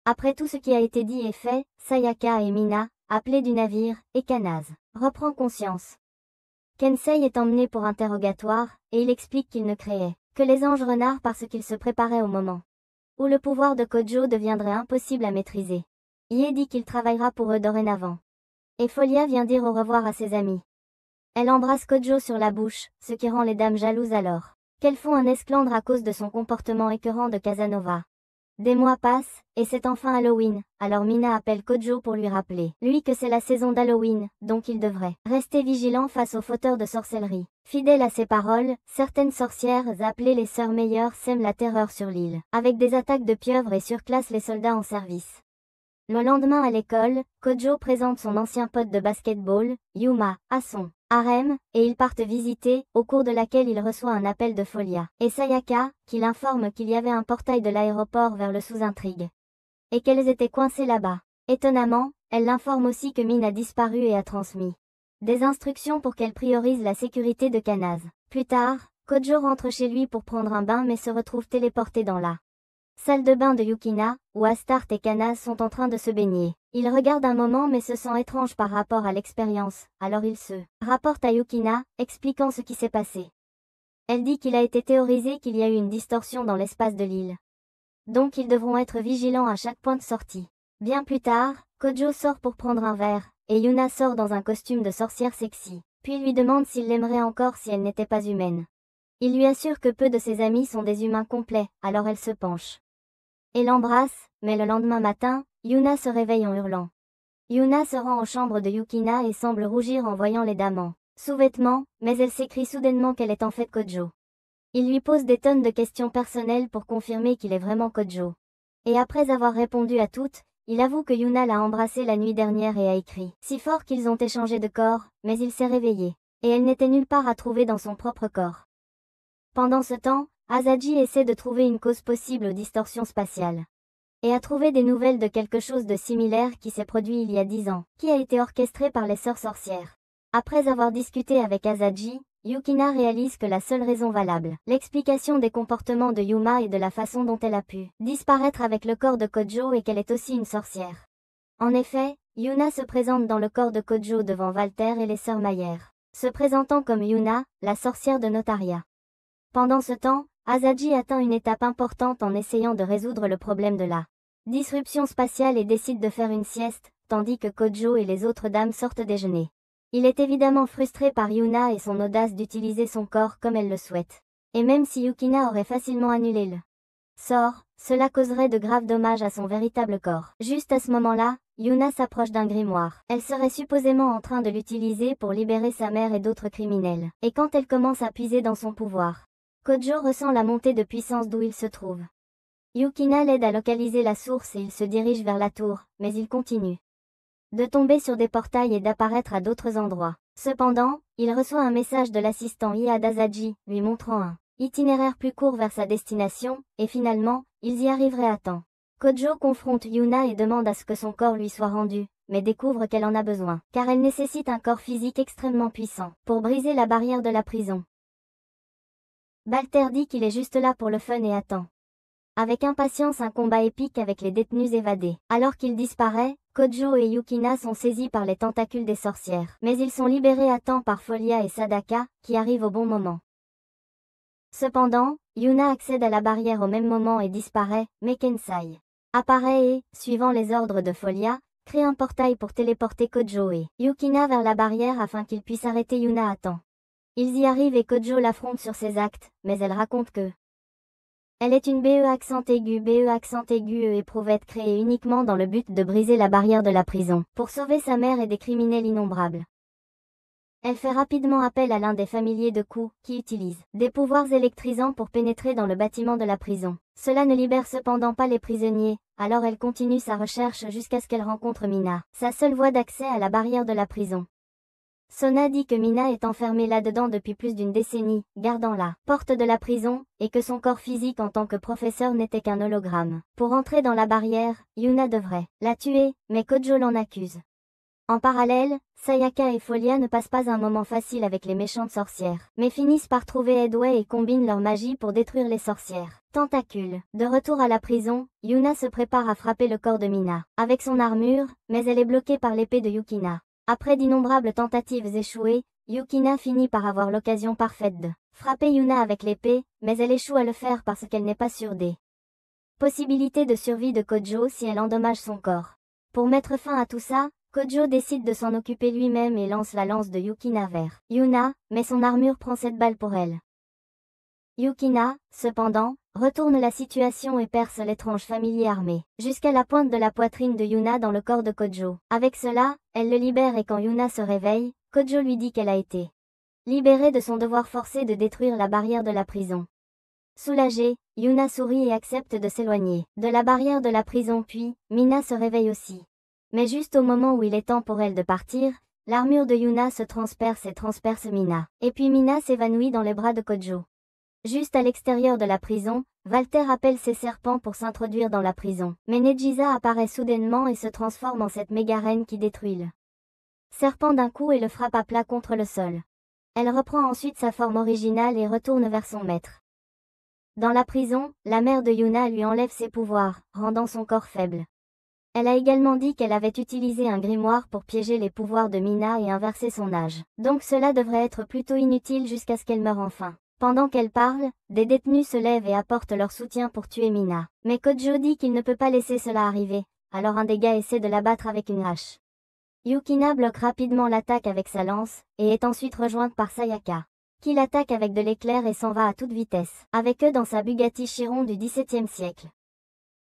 Après tout ce qui a été dit et fait, Sayaka et Mina, appelés du navire, et Kanaz, reprend conscience. Kensei est emmené pour interrogatoire, et il explique qu'il ne créait que les anges renards parce qu'il se préparait au moment où le pouvoir de Kojo deviendrait impossible à maîtriser. Ie dit qu'il travaillera pour eux dorénavant. Et Folia vient dire au revoir à ses amis. Elle embrasse Kojo sur la bouche, ce qui rend les dames jalouses alors qu'elles font un esclandre à cause de son comportement écœurant de Casanova. Des mois passent, et c'est enfin Halloween, alors Mina appelle Kojo pour lui rappeler, lui, que c'est la saison d'Halloween, donc il devrait rester vigilant face aux fauteurs de sorcellerie. Fidèle à ses paroles, certaines sorcières, appelées les sœurs meilleures, sèment la terreur sur l'île, avec des attaques de pieuvres et surclassent les soldats en service. Le lendemain à l'école, Kojo présente son ancien pote de basketball, Yuma, à son harem, et ils partent visiter, au cours de laquelle il reçoit un appel de Folia et Sayaka, qui l'informe qu'il y avait un portail de l'aéroport vers le sous-intrigue. Et qu'elles étaient coincées là-bas. Étonnamment, elle l'informe aussi que Min a disparu et a transmis des instructions pour qu'elle priorise la sécurité de Kanaz. Plus tard, Kojo rentre chez lui pour prendre un bain mais se retrouve téléporté dans la salle de bain de Yukina, où Astarte et Kanaz sont en train de se baigner. Il regarde un moment mais se sent étrange par rapport à l'expérience, alors il se rapporte à Yukina, expliquant ce qui s'est passé. Elle dit qu'il a été théorisé qu'il y a eu une distorsion dans l'espace de l'île. Donc ils devront être vigilants à chaque point de sortie. Bien plus tard, Kojo sort pour prendre un verre, et Yuna sort dans un costume de sorcière sexy, puis lui demande s'il l'aimerait encore si elle n'était pas humaine. Il lui assure que peu de ses amis sont des humains complets, alors elle se penche et l'embrasse, mais le lendemain matin, Yuna se réveille en hurlant. Yuna se rend aux chambres de Yukina et semble rougir en voyant les dames en sous-vêtements, mais elle s'écrie soudainement qu'elle est en fait Kojo. Il lui pose des tonnes de questions personnelles pour confirmer qu'il est vraiment Kojo. Et après avoir répondu à toutes, il avoue que Yuna l'a embrassé la nuit dernière et a écrit si fort qu'ils ont échangé de corps, mais il s'est réveillé. Et elle n'était nulle part à trouver dans son propre corps. Pendant ce temps, Asaji essaie de trouver une cause possible aux distorsions spatiales. Et a trouvé des nouvelles de quelque chose de similaire qui s'est produit il y a 10 ans, qui a été orchestré par les sœurs sorcières. Après avoir discuté avec Asaji, Yukina réalise que la seule raison valable, l'explication des comportements de Yuma et de la façon dont elle a pu disparaître avec le corps de Kojo et qu'elle est aussi une sorcière. En effet, Yuna se présente dans le corps de Kojo devant Walter et les sœurs Mayer, se présentant comme Yuna, la sorcière de Notaria. Pendant ce temps, Asaji atteint une étape importante en essayant de résoudre le problème de la disruption spatiale et décide de faire une sieste, tandis que Kojo et les autres dames sortent déjeuner. Il est évidemment frustré par Yuna et son audace d'utiliser son corps comme elle le souhaite. Et même si Yukina aurait facilement annulé le sort, cela causerait de graves dommages à son véritable corps. Juste à ce moment-là, Yuna s'approche d'un grimoire. Elle serait supposément en train de l'utiliser pour libérer sa mère et d'autres criminels. Et quand elle commence à puiser dans son pouvoir, Kojo ressent la montée de puissance d'où il se trouve. Yukina l'aide à localiser la source et il se dirige vers la tour, mais il continue de tomber sur des portails et d'apparaître à d'autres endroits. Cependant, il reçoit un message de l'assistant IA d'Asaji, lui montrant un itinéraire plus court vers sa destination, et finalement, ils y arriveraient à temps. Kojo confronte Yuna et demande à ce que son corps lui soit rendu, mais découvre qu'elle en a besoin, car elle nécessite un corps physique extrêmement puissant pour briser la barrière de la prison. Balter dit qu'il est juste là pour le fun et attend avec impatience un combat épique avec les détenus évadés. Alors qu'il disparaît, Kojo et Yukina sont saisis par les tentacules des sorcières, mais ils sont libérés à temps par Folia et Sadaka, qui arrivent au bon moment. Cependant, Yuna accède à la barrière au même moment et disparaît, mais Kensai apparaît et, suivant les ordres de Folia, crée un portail pour téléporter Kojo et Yukina vers la barrière afin qu'ils puissent arrêter Yuna à temps. Ils y arrivent et Kojo l'affronte sur ses actes, mais elle raconte que elle est une BE accent aigu éprouvette créée uniquement dans le but de briser la barrière de la prison, pour sauver sa mère et des criminels innombrables. Elle fait rapidement appel à l'un des familiers de Ku, qui utilise des pouvoirs électrisants pour pénétrer dans le bâtiment de la prison. Cela ne libère cependant pas les prisonniers, alors elle continue sa recherche jusqu'à ce qu'elle rencontre Mina, sa seule voie d'accès à la barrière de la prison. Sona dit que Mina est enfermée là-dedans depuis plus d'une décennie, gardant la porte de la prison, et que son corps physique en tant que professeur n'était qu'un hologramme. Pour entrer dans la barrière, Yuna devrait la tuer, mais Kojo l'en accuse. En parallèle, Sayaka et Folia ne passent pas un moment facile avec les méchantes sorcières, mais finissent par trouver Edway et combinent leur magie pour détruire les sorcières. Tentacule. De retour à la prison, Yuna se prépare à frapper le corps de Mina avec son armure, mais elle est bloquée par l'épée de Yukina. Après d'innombrables tentatives échouées, Yukina finit par avoir l'occasion parfaite de frapper Yuna avec l'épée, mais elle échoue à le faire parce qu'elle n'est pas sûre des possibilités de survie de Kojo si elle endommage son corps. Pour mettre fin à tout ça, Kojo décide de s'en occuper lui-même et lance la lance de Yukina vers Yuna, mais son armure prend 7 balles pour elle. Yukina, cependant, retourne la situation et perce l'étrange familier armé, jusqu'à la pointe de la poitrine de Yuna dans le corps de Kojo. Avec cela, elle le libère et quand Yuna se réveille, Kojo lui dit qu'elle a été libérée de son devoir forcé de détruire la barrière de la prison. Soulagée, Yuna sourit et accepte de s'éloigner de la barrière de la prison puis, Mina se réveille aussi. Mais juste au moment où il est temps pour elle de partir, l'armure de Yuna se transperce et transperce Mina. Et puis Mina s'évanouit dans les bras de Kojo. Juste à l'extérieur de la prison, Walter appelle ses serpents pour s'introduire dans la prison. Mais Nejiza apparaît soudainement et se transforme en cette méga reine qui détruit le serpent d'un coup et le frappe à plat contre le sol. Elle reprend ensuite sa forme originale et retourne vers son maître. Dans la prison, la mère de Yuna lui enlève ses pouvoirs, rendant son corps faible. Elle a également dit qu'elle avait utilisé un grimoire pour piéger les pouvoirs de Mina et inverser son âge. Donc cela devrait être plutôt inutile jusqu'à ce qu'elle meure enfin. Pendant qu'elle parle, des détenus se lèvent et apportent leur soutien pour tuer Mina. Mais Kojo dit qu'il ne peut pas laisser cela arriver, alors un des gars essaie de l'abattre avec une hache. Yukina bloque rapidement l'attaque avec sa lance, et est ensuite rejointe par Sayaka, qui l'attaque avec de l'éclair et s'en va à toute vitesse, avec eux dans sa Bugatti Chiron du XVIIe siècle.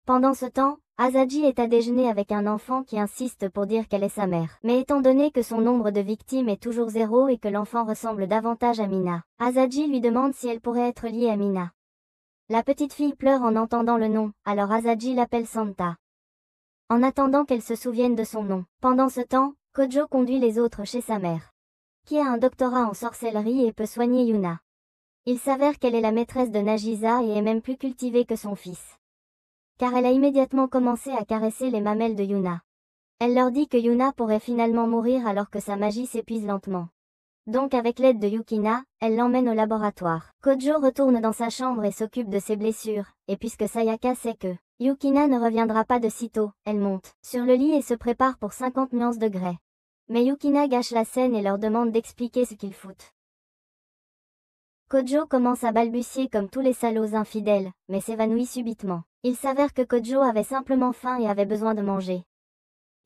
Pendant ce temps, Asaji est à déjeuner avec un enfant qui insiste pour dire qu'elle est sa mère. Mais étant donné que son nombre de victimes est toujours 0 et que l'enfant ressemble davantage à Mina, Asaji lui demande si elle pourrait être liée à Mina. La petite fille pleure en entendant le nom, alors Asaji l'appelle Santa, en attendant qu'elle se souvienne de son nom. Pendant ce temps, Kojo conduit les autres chez sa mère, qui a un doctorat en sorcellerie et peut soigner Yuna. Il s'avère qu'elle est la maîtresse de Nagisa et est même plus cultivée que son fils, car elle a immédiatement commencé à caresser les mamelles de Yuna. Elle leur dit que Yuna pourrait finalement mourir alors que sa magie s'épuise lentement. Donc avec l'aide de Yukina, elle l'emmène au laboratoire. Kojo retourne dans sa chambre et s'occupe de ses blessures, et puisque Sayaka sait que Yukina ne reviendra pas de sitôt, elle monte sur le lit et se prépare pour 50 nuances de grès. Mais Yukina gâche la scène et leur demande d'expliquer ce qu'ils foutent. Kojo commence à balbutier comme tous les salauds infidèles, mais s'évanouit subitement. Il s'avère que Kojo avait simplement faim et avait besoin de manger.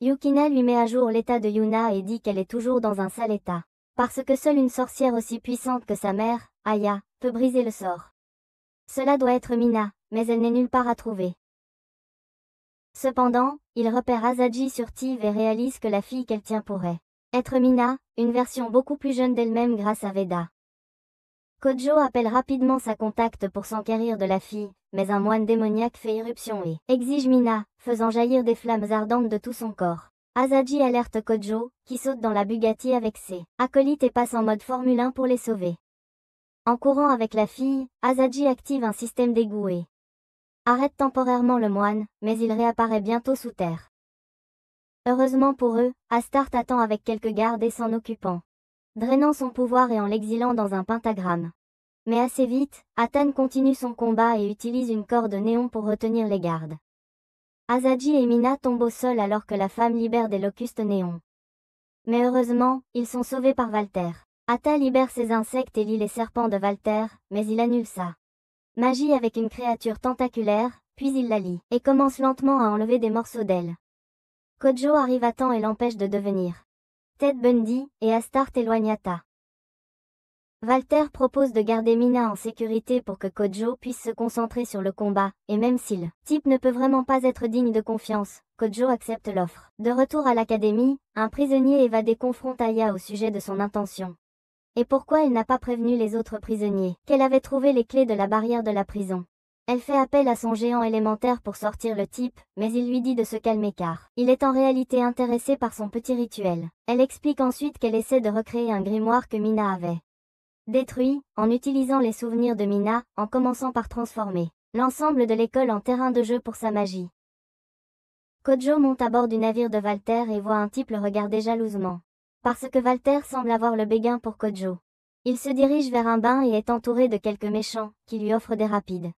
Yukina lui met à jour l'état de Yuna et dit qu'elle est toujours dans un sale état. Parce que seule une sorcière aussi puissante que sa mère, Aya, peut briser le sort. Cela doit être Mina, mais elle n'est nulle part à trouver. Cependant, il repère Asaji sur Tive et réalise que la fille qu'elle tient pourrait être Mina, une version beaucoup plus jeune d'elle-même grâce à Veda. Kojo appelle rapidement sa contact pour s'enquérir de la fille, mais un moine démoniaque fait irruption et exige Mina, faisant jaillir des flammes ardentes de tout son corps. Asaji alerte Kojo, qui saute dans la Bugatti avec ses acolytes et passe en mode Formule 1 pour les sauver. En courant avec la fille, Asaji active un système d'égout et arrête temporairement le moine, mais il réapparaît bientôt sous terre. Heureusement pour eux, Astarte attend avec quelques gardes et s'en occupant, drainant son pouvoir et en l'exilant dans un pentagramme. Mais assez vite, Athènes continue son combat et utilise une corde néon pour retenir les gardes. Asadji et Mina tombent au sol alors que la femme libère des locustes néons. Mais heureusement, ils sont sauvés par Valter. Atta libère ses insectes et lie les serpents de Valter, mais il annule sa magie avec une créature tentaculaire, puis il la lie, et commence lentement à enlever des morceaux d'elle. Kojo arrive à temps et l'empêche de devenir Ted Bundy, et Astarte éloigne Atta. Valter propose de garder Mina en sécurité pour que Kojo puisse se concentrer sur le combat, et même si le type ne peut vraiment pas être digne de confiance, Kojo accepte l'offre. De retour à l'académie, un prisonnier évadé confronte Aya au sujet de son intention. Et pourquoi elle n'a pas prévenu les autres prisonniers qu'elle avait trouvé les clés de la barrière de la prison. Elle fait appel à son géant élémentaire pour sortir le type, mais il lui dit de se calmer car il est en réalité intéressé par son petit rituel. Elle explique ensuite qu'elle essaie de recréer un grimoire que Mina avait détruit, en utilisant les souvenirs de Mina, en commençant par transformer l'ensemble de l'école en terrain de jeu pour sa magie. Kojo monte à bord du navire de Valter et voit un type le regarder jalousement. Parce que Valter semble avoir le béguin pour Kojo. Il se dirige vers un bain et est entouré de quelques méchants, qui lui offrent des rapides.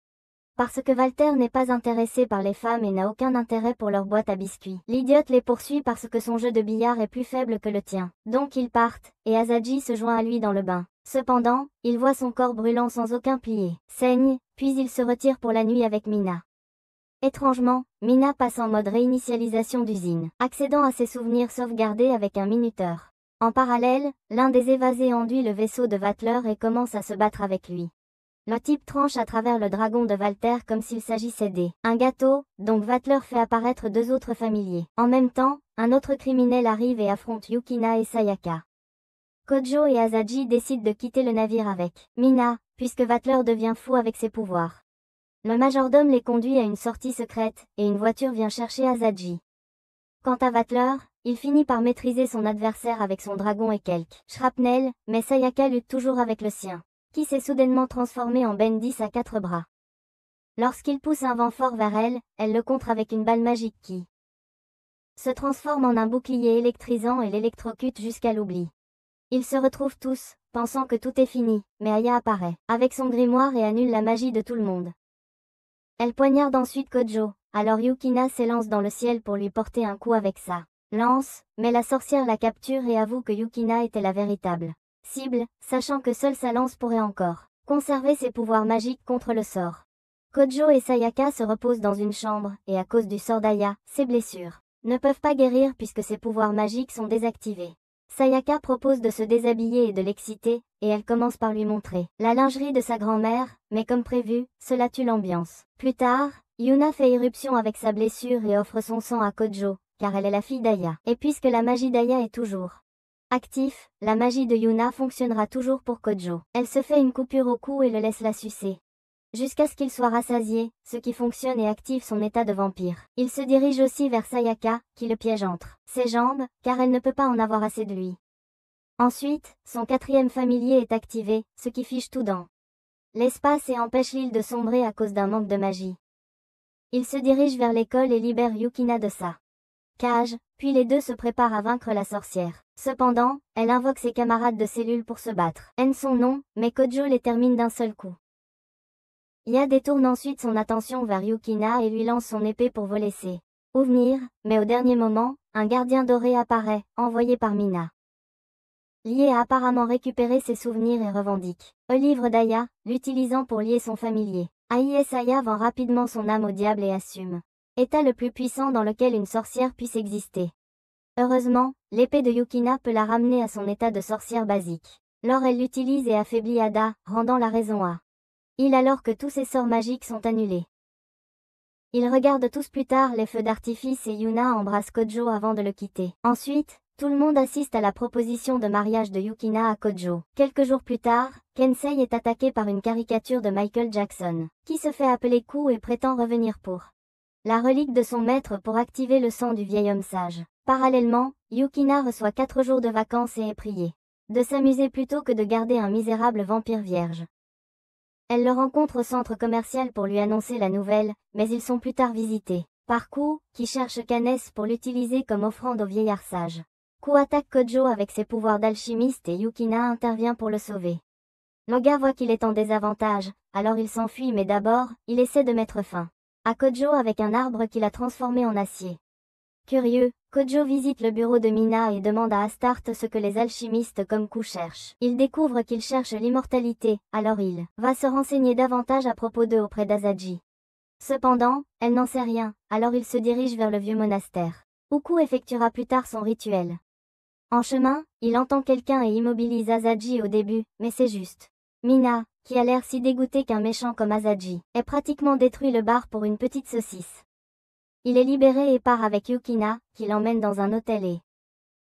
Parce que Valter n'est pas intéressé par les femmes et n'a aucun intérêt pour leur boîte à biscuits. L'idiote les poursuit parce que son jeu de billard est plus faible que le tien. Donc ils partent, et Asadji se joint à lui dans le bain. Cependant, il voit son corps brûlant sans aucun plié, saigne, puis il se retire pour la nuit avec Mina. Étrangement, Mina passe en mode réinitialisation d'usine, accédant à ses souvenirs sauvegardés avec un minuteur. En parallèle, l'un des évasés enduit le vaisseau de Vatler et commence à se battre avec lui. Le type tranche à travers le dragon de Valter comme s'il s'agissait d'un gâteau, donc Vatler fait apparaître deux autres familiers. En même temps, un autre criminel arrive et affronte Yukina et Sayaka. Kojo et Asadji décident de quitter le navire avec Mina, puisque Vatler devient fou avec ses pouvoirs. Le majordome les conduit à une sortie secrète, et une voiture vient chercher Asadji. Quant à Vatler, il finit par maîtriser son adversaire avec son dragon et quelques shrapnel, mais Sayaka lutte toujours avec le sien, qui s'est soudainement transformé en Bendis à 4 bras. Lorsqu'il pousse un vent fort vers elle, elle le contre avec une balle magique qui se transforme en un bouclier électrisant et l'électrocute jusqu'à l'oubli. Ils se retrouvent tous, pensant que tout est fini, mais Aya apparaît, avec son grimoire et annule la magie de tout le monde. Elle poignarde ensuite Kojo, alors Yukina s'élance dans le ciel pour lui porter un coup avec sa lance, mais la sorcière la capture et avoue que Yukina était la véritable cible, sachant que seule sa lance pourrait encore conserver ses pouvoirs magiques contre le sort. Kojo et Sayaka se reposent dans une chambre, et à cause du sort d'Aya, ses blessures ne peuvent pas guérir puisque ses pouvoirs magiques sont désactivés. Sayaka propose de se déshabiller et de l'exciter, et elle commence par lui montrer la lingerie de sa grand-mère, mais comme prévu, cela tue l'ambiance. Plus tard, Yuna fait irruption avec sa blessure et offre son sang à Kojo, car elle est la fille d'Aya. Et puisque la magie d'Aya est toujours active, la magie de Yuna fonctionnera toujours pour Kojo. Elle se fait une coupure au cou et le laisse la sucer, jusqu'à ce qu'il soit rassasié, ce qui fonctionne et active son état de vampire. Il se dirige aussi vers Sayaka, qui le piège entre ses jambes, car elle ne peut pas en avoir assez de lui. Ensuite, son quatrième familier est activé, ce qui fiche tout dans l'espace et empêche l'île de sombrer à cause d'un manque de magie. Il se dirige vers l'école et libère Yukina de sa cage, puis les deux se préparent à vaincre la sorcière. Cependant, elle invoque ses camarades de cellule pour se battre. Haine son nom, mais Kojo les termine d'un seul coup. Ya détourne ensuite son attention vers Yukina et lui lance son épée pour voler ses souvenirs, mais au dernier moment, un gardien doré apparaît, envoyé par Mina. Lie a apparemment récupéré ses souvenirs et revendique au livre d'Aya, l'utilisant pour lier son familier. Aya vend rapidement son âme au diable et assume état le plus puissant dans lequel une sorcière puisse exister. Heureusement, l'épée de Yukina peut la ramener à son état de sorcière basique. Lors elle l'utilise et affaiblit Ada, rendant la raison à il alors que tous ses sorts magiques sont annulés. Ils regardent tous plus tard les feux d'artifice et Yuna embrasse Kojo avant de le quitter. Ensuite, tout le monde assiste à la proposition de mariage de Yukina à Kojo. Quelques jours plus tard, Kensei est attaqué par une caricature de Michael Jackson, qui se fait appeler Ku et prétend revenir pour la relique de son maître pour activer le sang du vieil homme sage. Parallèlement, Yukina reçoit 4 jours de vacances et est priée de s'amuser plutôt que de garder un misérable vampire vierge. Elle le rencontre au centre commercial pour lui annoncer la nouvelle, mais ils sont plus tard visités par Ku, qui cherche Kanes pour l'utiliser comme offrande au vieillard sage. Ku attaque Kojo avec ses pouvoirs d'alchimiste et Yukina intervient pour le sauver. Loga voit qu'il est en désavantage, alors il s'enfuit mais d'abord, il essaie de mettre fin à Kojo avec un arbre qu'il a transformé en acier. Curieux, Kojo visite le bureau de Mina et demande à Astarte ce que les alchimistes comme Ku cherchent. Il découvre qu'ils cherchent l'immortalité, alors il va se renseigner davantage à propos d'eux auprès d'Asaji. Cependant, elle n'en sait rien, alors il se dirige vers le vieux monastère, où Ku effectuera plus tard son rituel. En chemin, il entend quelqu'un et immobilise Asaji au début, mais c'est juste Mina, qui a l'air si dégoûtée qu'un méchant comme Asaji ait pratiquement détruit le bar pour une petite saucisse. Il est libéré et part avec Yukina, qui l'emmène dans un hôtel et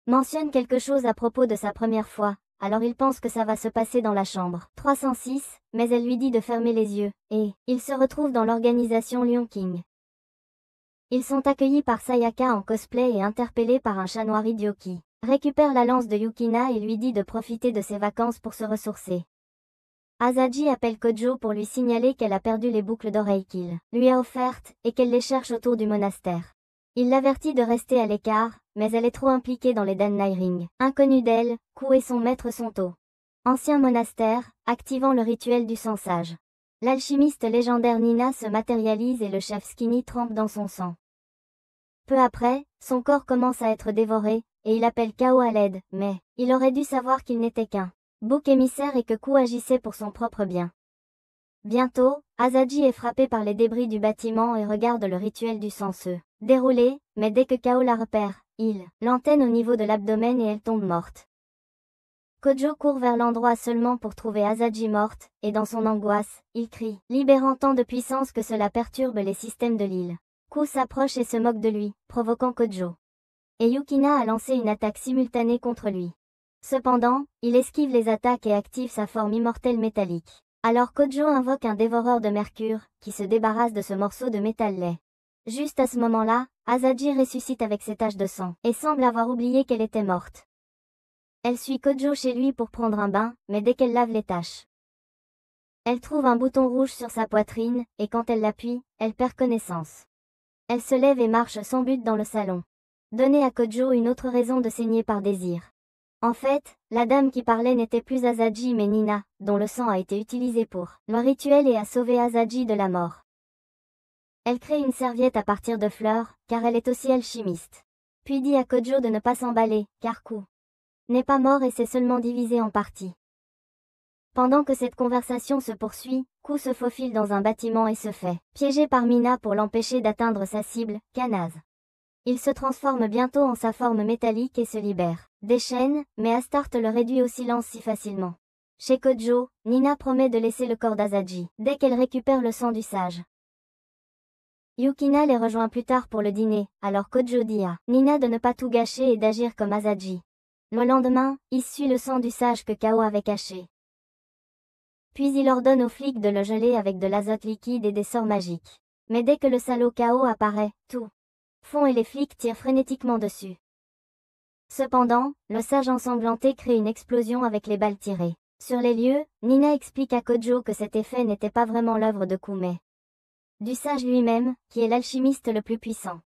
mentionne quelque chose à propos de sa première fois, alors il pense que ça va se passer dans la chambre 306, mais elle lui dit de fermer les yeux, et il se retrouve dans l'organisation Lion King. Ils sont accueillis par Sayaka en cosplay et interpellés par un chat noir idiot qui récupère la lance de Yukina et lui dit de profiter de ses vacances pour se ressourcer. Asaji appelle Kojo pour lui signaler qu'elle a perdu les boucles d'oreilles qu'il lui a offertes et qu'elle les cherche autour du monastère. Il l'avertit de rester à l'écart, mais elle est trop impliquée dans les Danai Ring. Inconnu d'elle, Ku et son maître sont au ancien monastère, activant le rituel du sang sage. L'alchimiste légendaire Nina se matérialise et le chef Skinny trempe dans son sang. Peu après, son corps commence à être dévoré, et il appelle Kao à l'aide, mais il aurait dû savoir qu'il n'était qu'un bouc émissaire et que Ku agissait pour son propre bien. Bientôt, Asaji est frappé par les débris du bâtiment et regarde le rituel du sang se dérouler, mais dès que Kao la repère, il l'antenne au niveau de l'abdomen et elle tombe morte. Kojo court vers l'endroit seulement pour trouver Asaji morte, et dans son angoisse, il crie, libérant tant de puissance que cela perturbe les systèmes de l'île. Ku s'approche et se moque de lui, provoquant Kojo. Et Yukina a lancé une attaque simultanée contre lui. Cependant, il esquive les attaques et active sa forme immortelle métallique. Alors Kojo invoque un dévoreur de mercure, qui se débarrasse de ce morceau de métal laid. Juste à ce moment-là, Asaji ressuscite avec ses taches de sang, et semble avoir oublié qu'elle était morte. Elle suit Kojo chez lui pour prendre un bain, mais dès qu'elle lave les taches, elle trouve un bouton rouge sur sa poitrine, et quand elle l'appuie, elle perd connaissance. Elle se lève et marche sans but dans le salon. Donner à Kojo une autre raison de saigner par désir. En fait, la dame qui parlait n'était plus Asaji mais Nina, dont le sang a été utilisé pour le rituel et a sauvé Asaji de la mort. Elle crée une serviette à partir de fleurs, car elle est aussi alchimiste. Puis dit à Kojo de ne pas s'emballer, car Ku n'est pas mort et s'est seulement divisé en parties. Pendant que cette conversation se poursuit, Ku se faufile dans un bâtiment et se fait piéger par Mina pour l'empêcher d'atteindre sa cible, Kanaz. Il se transforme bientôt en sa forme métallique et se libère des chaînes, mais Astarte le réduit au silence si facilement. Chez Kojo, Nina promet de laisser le corps d'Asaji dès qu'elle récupère le sang du sage. Yukina les rejoint plus tard pour le dîner, alors Kojo dit à Nina de ne pas tout gâcher et d'agir comme Asaji. Le lendemain, il suit le sang du sage que Kao avait caché. Puis il ordonne aux flics de le geler avec de l'azote liquide et des sorts magiques. Mais dès que le salaud Kao apparaît, tout fond et les flics tirent frénétiquement dessus. Cependant, le sage ensanglanté crée une explosion avec les balles tirées. Sur les lieux, Nina explique à Kojo que cet effet n'était pas vraiment l'œuvre de Ku mais du sage lui-même, qui est l'alchimiste le plus puissant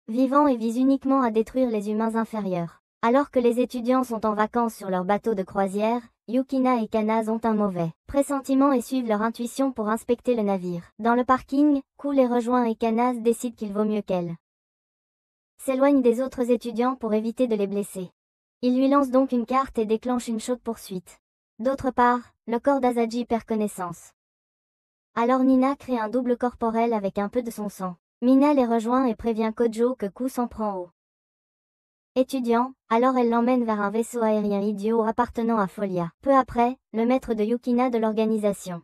vivant et vise uniquement à détruire les humains inférieurs. Alors que les étudiants sont en vacances sur leur bateau de croisière, Yukina et Kanaz ont un mauvais pressentiment et suivent leur intuition pour inspecter le navire. Dans le parking, Ku les rejoint et Kanaz décide qu'il vaut mieux qu'elle s'éloigne des autres étudiants pour éviter de les blesser. Il lui lance donc une carte et déclenche une chaude poursuite. D'autre part, le corps d'Asaji perd connaissance. Alors Nina crée un double corporel avec un peu de son sang. Mina les rejoint et prévient Kojo que Ku s'en prend au étudiant, alors elle l'emmène vers un vaisseau aérien idiot appartenant à Folia. Peu après, le maître de Yukina de l'organisation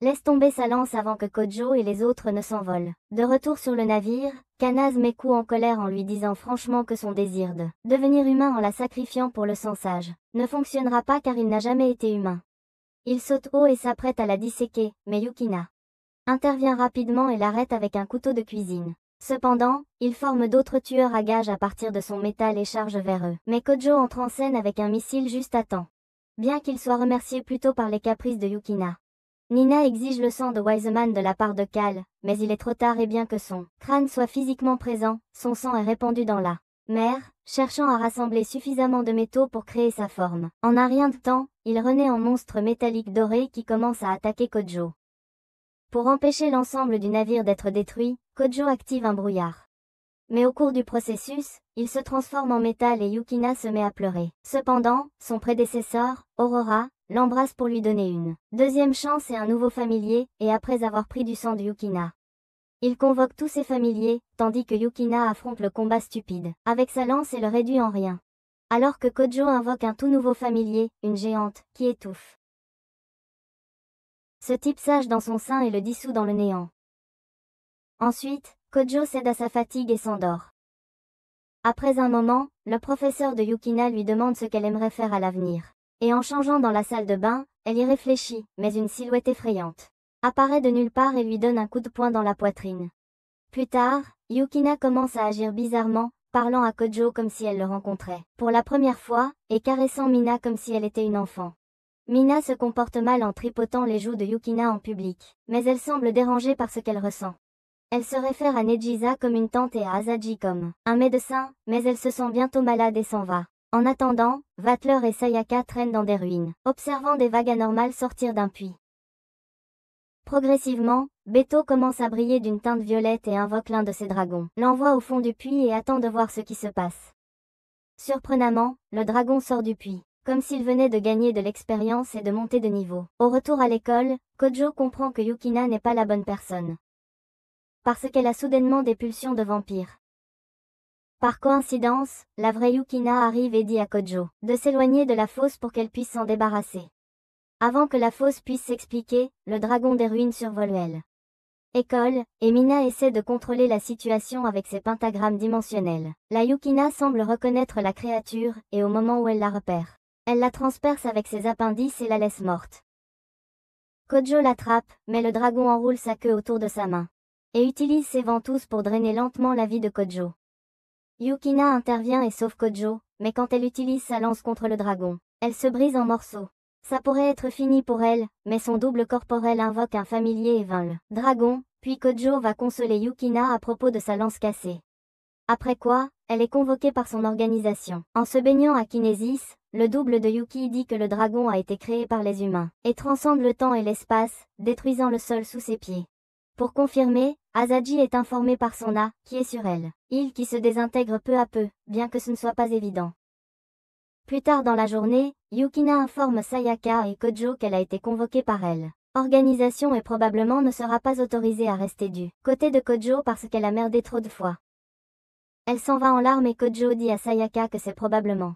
laisse tomber sa lance avant que Kojo et les autres ne s'envolent. De retour sur le navire, Kanaz met Ku en colère en lui disant franchement que son désir de devenir humain en la sacrifiant pour le sang sage ne fonctionnera pas car il n'a jamais été humain. Il saute haut et s'apprête à la disséquer, mais Yukina intervient rapidement et l'arrête avec un couteau de cuisine. Cependant, il forme d'autres tueurs à gages à partir de son métal et charge vers eux. Mais Kojo entre en scène avec un missile juste à temps. Bien qu'il soit remercié plutôt par les caprices de Yukina. Nina exige le sang de Wiseman de la part de Cal, mais il est trop tard et bien que son crâne soit physiquement présent, son sang est répandu dans la mer, cherchant à rassembler suffisamment de métaux pour créer sa forme. En un rien de temps, il renaît en monstre métallique doré qui commence à attaquer Kojo. Pour empêcher l'ensemble du navire d'être détruit, Kojo active un brouillard. Mais au cours du processus, il se transforme en métal et Yukina se met à pleurer. Cependant, son prédécesseur, Aurora, l'embrasse pour lui donner une deuxième chance et un nouveau familier, et après avoir pris du sang de Yukina. Il convoque tous ses familiers, tandis que Yukina affronte le combat stupide, avec sa lance et le réduit en rien. Alors que Kojo invoque un tout nouveau familier, une géante, qui étouffe. Ce type sage dans son sein et le dissout dans le néant. Ensuite, Kojo cède à sa fatigue et s'endort. Après un moment, le professeur de Yukina lui demande ce qu'elle aimerait faire à l'avenir. Et en changeant dans la salle de bain, elle y réfléchit, mais une silhouette effrayante apparaît de nulle part et lui donne un coup de poing dans la poitrine. Plus tard, Yukina commence à agir bizarrement, parlant à Kojo comme si elle le rencontrait pour la première fois, et caressant Mina comme si elle était une enfant. Mina se comporte mal en tripotant les joues de Yukina en public, mais elle semble dérangée par ce qu'elle ressent. Elle se réfère à Nejiza comme une tante et à Asaji comme un médecin, mais elle se sent bientôt malade et s'en va. En attendant, Vatler et Sayaka traînent dans des ruines, observant des vagues anormales sortir d'un puits. Progressivement, Beto commence à briller d'une teinte violette et invoque l'un de ses dragons, l'envoie au fond du puits et attend de voir ce qui se passe. Surprenamment, le dragon sort du puits, comme s'il venait de gagner de l'expérience et de monter de niveau. Au retour à l'école, Kojo comprend que Yukina n'est pas la bonne personne. Parce qu'elle a soudainement des pulsions de vampire. Par coïncidence, la vraie Yukina arrive et dit à Kojo de s'éloigner de la fosse pour qu'elle puisse s'en débarrasser. Avant que la fosse puisse s'expliquer, le dragon des ruines survole elle. École, et Mina essaie de contrôler la situation avec ses pentagrammes dimensionnels. La Yukina semble reconnaître la créature, et au moment où elle la repère, elle la transperce avec ses appendices et la laisse morte. Kojo l'attrape, mais le dragon enroule sa queue autour de sa main et utilise ses ventouses pour drainer lentement la vie de Kojo. Yukina intervient et sauve Kojo, mais quand elle utilise sa lance contre le dragon, elle se brise en morceaux. Ça pourrait être fini pour elle, mais son double corporel invoque un familier et vainc le dragon, puis Kojo va consoler Yukina à propos de sa lance cassée. Après quoi, elle est convoquée par son organisation. En se baignant à Kinésis, le double de Yuki dit que le dragon a été créé par les humains, et transcende le temps et l'espace, détruisant le sol sous ses pieds. Pour confirmer, Asaji est informé par son A, qui est sur elle. Il qui se désintègre peu à peu, bien que ce ne soit pas évident. Plus tard dans la journée, Yukina informe Sayaka et Kojo qu'elle a été convoquée par elle. Organisation et probablement ne sera pas autorisée à rester du côté de Kojo parce qu'elle a merdé trop de fois. Elle s'en va en larmes et Kojo dit à Sayaka que c'est probablement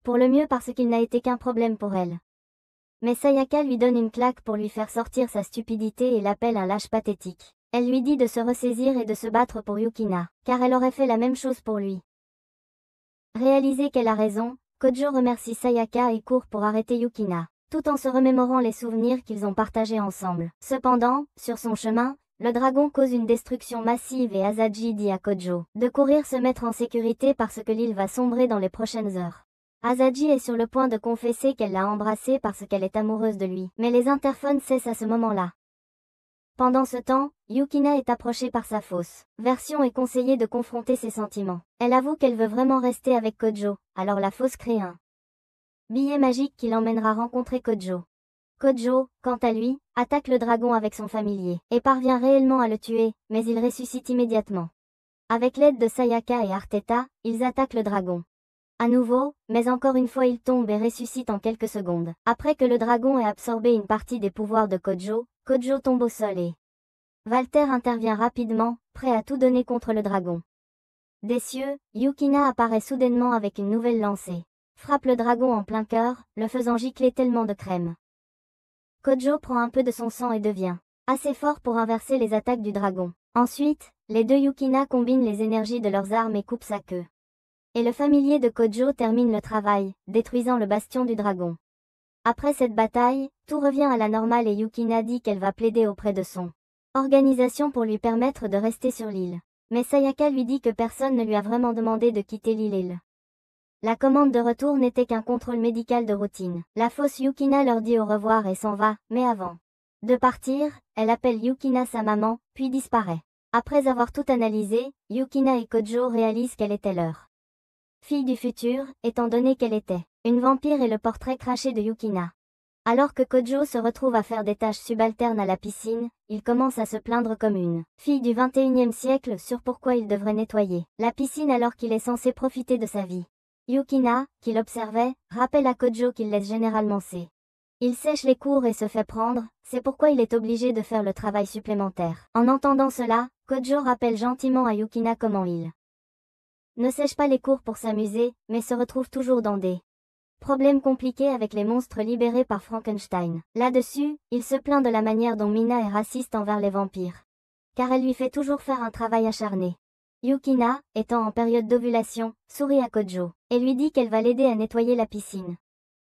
pour le mieux parce qu'il n'a été qu'un problème pour elle. Mais Sayaka lui donne une claque pour lui faire sortir sa stupidité et l'appelle un lâche pathétique. Elle lui dit de se ressaisir et de se battre pour Yukina, car elle aurait fait la même chose pour lui. Réaliser qu'elle a raison, Kojo remercie Sayaka et court pour arrêter Yukina, tout en se remémorant les souvenirs qu'ils ont partagés ensemble. Cependant, sur son chemin, le dragon cause une destruction massive et Asaji dit à Kojo de courir se mettre en sécurité parce que l'île va sombrer dans les prochaines heures. Asaji est sur le point de confesser qu'elle l'a embrassé parce qu'elle est amoureuse de lui, mais les interphones cessent à ce moment-là. Pendant ce temps, Yukina est approchée par sa fausse version et conseillée de confronter ses sentiments. Elle avoue qu'elle veut vraiment rester avec Kojo, alors la fausse crée un billet magique qui l'emmènera rencontrer Kojo. Kojo, quant à lui, attaque le dragon avec son familier, et parvient réellement à le tuer, mais il ressuscite immédiatement. Avec l'aide de Sayaka et Arteta, ils attaquent le dragon. À nouveau, mais encore une fois il tombe et ressuscite en quelques secondes. Après que le dragon ait absorbé une partie des pouvoirs de Kojo, Kojo tombe au sol et Walter intervient rapidement, prêt à tout donner contre le dragon. Des cieux, Yukina apparaît soudainement avec une nouvelle lancée. Frappe le dragon en plein cœur, le faisant gicler tellement de crème. Kojo prend un peu de son sang et devient assez fort pour inverser les attaques du dragon. Ensuite, les deux Yukina combinent les énergies de leurs armes et coupent sa queue. Et le familier de Kojo termine le travail, détruisant le bastion du dragon. Après cette bataille, tout revient à la normale et Yukina dit qu'elle va plaider auprès de son organisation pour lui permettre de rester sur l'île. Mais Sayaka lui dit que personne ne lui a vraiment demandé de quitter l'île. La commande de retour n'était qu'un contrôle médical de routine. La fausse Yukina leur dit au revoir et s'en va, mais avant De partir, elle appelle Yukina sa maman, puis disparaît. Après avoir tout analysé, Yukina et Kojo réalisent qu'elle était leur fille du futur, étant donné qu'elle était une vampire et le portrait craché de Yukina. Alors que Kojo se retrouve à faire des tâches subalternes à la piscine, il commence à se plaindre comme une fille du 21e siècle sur pourquoi il devrait nettoyer la piscine alors qu'il est censé profiter de sa vie. Yukina, qui l'observait, rappelle à Kojo qu'il laisse généralement ses. Il sèche les cours et se fait prendre, c'est pourquoi il est obligé de faire le travail supplémentaire. En entendant cela, Kojo rappelle gentiment à Yukina comment il ne sèche pas les cours pour s'amuser, mais se retrouve toujours dans des problèmes compliqués avec les monstres libérés par Frankenstein. Là-dessus, il se plaint de la manière dont Mina est raciste envers les vampires. Car elle lui fait toujours faire un travail acharné. Yukina, étant en période d'ovulation, sourit à Kojo, et lui dit qu'elle va l'aider à nettoyer la piscine.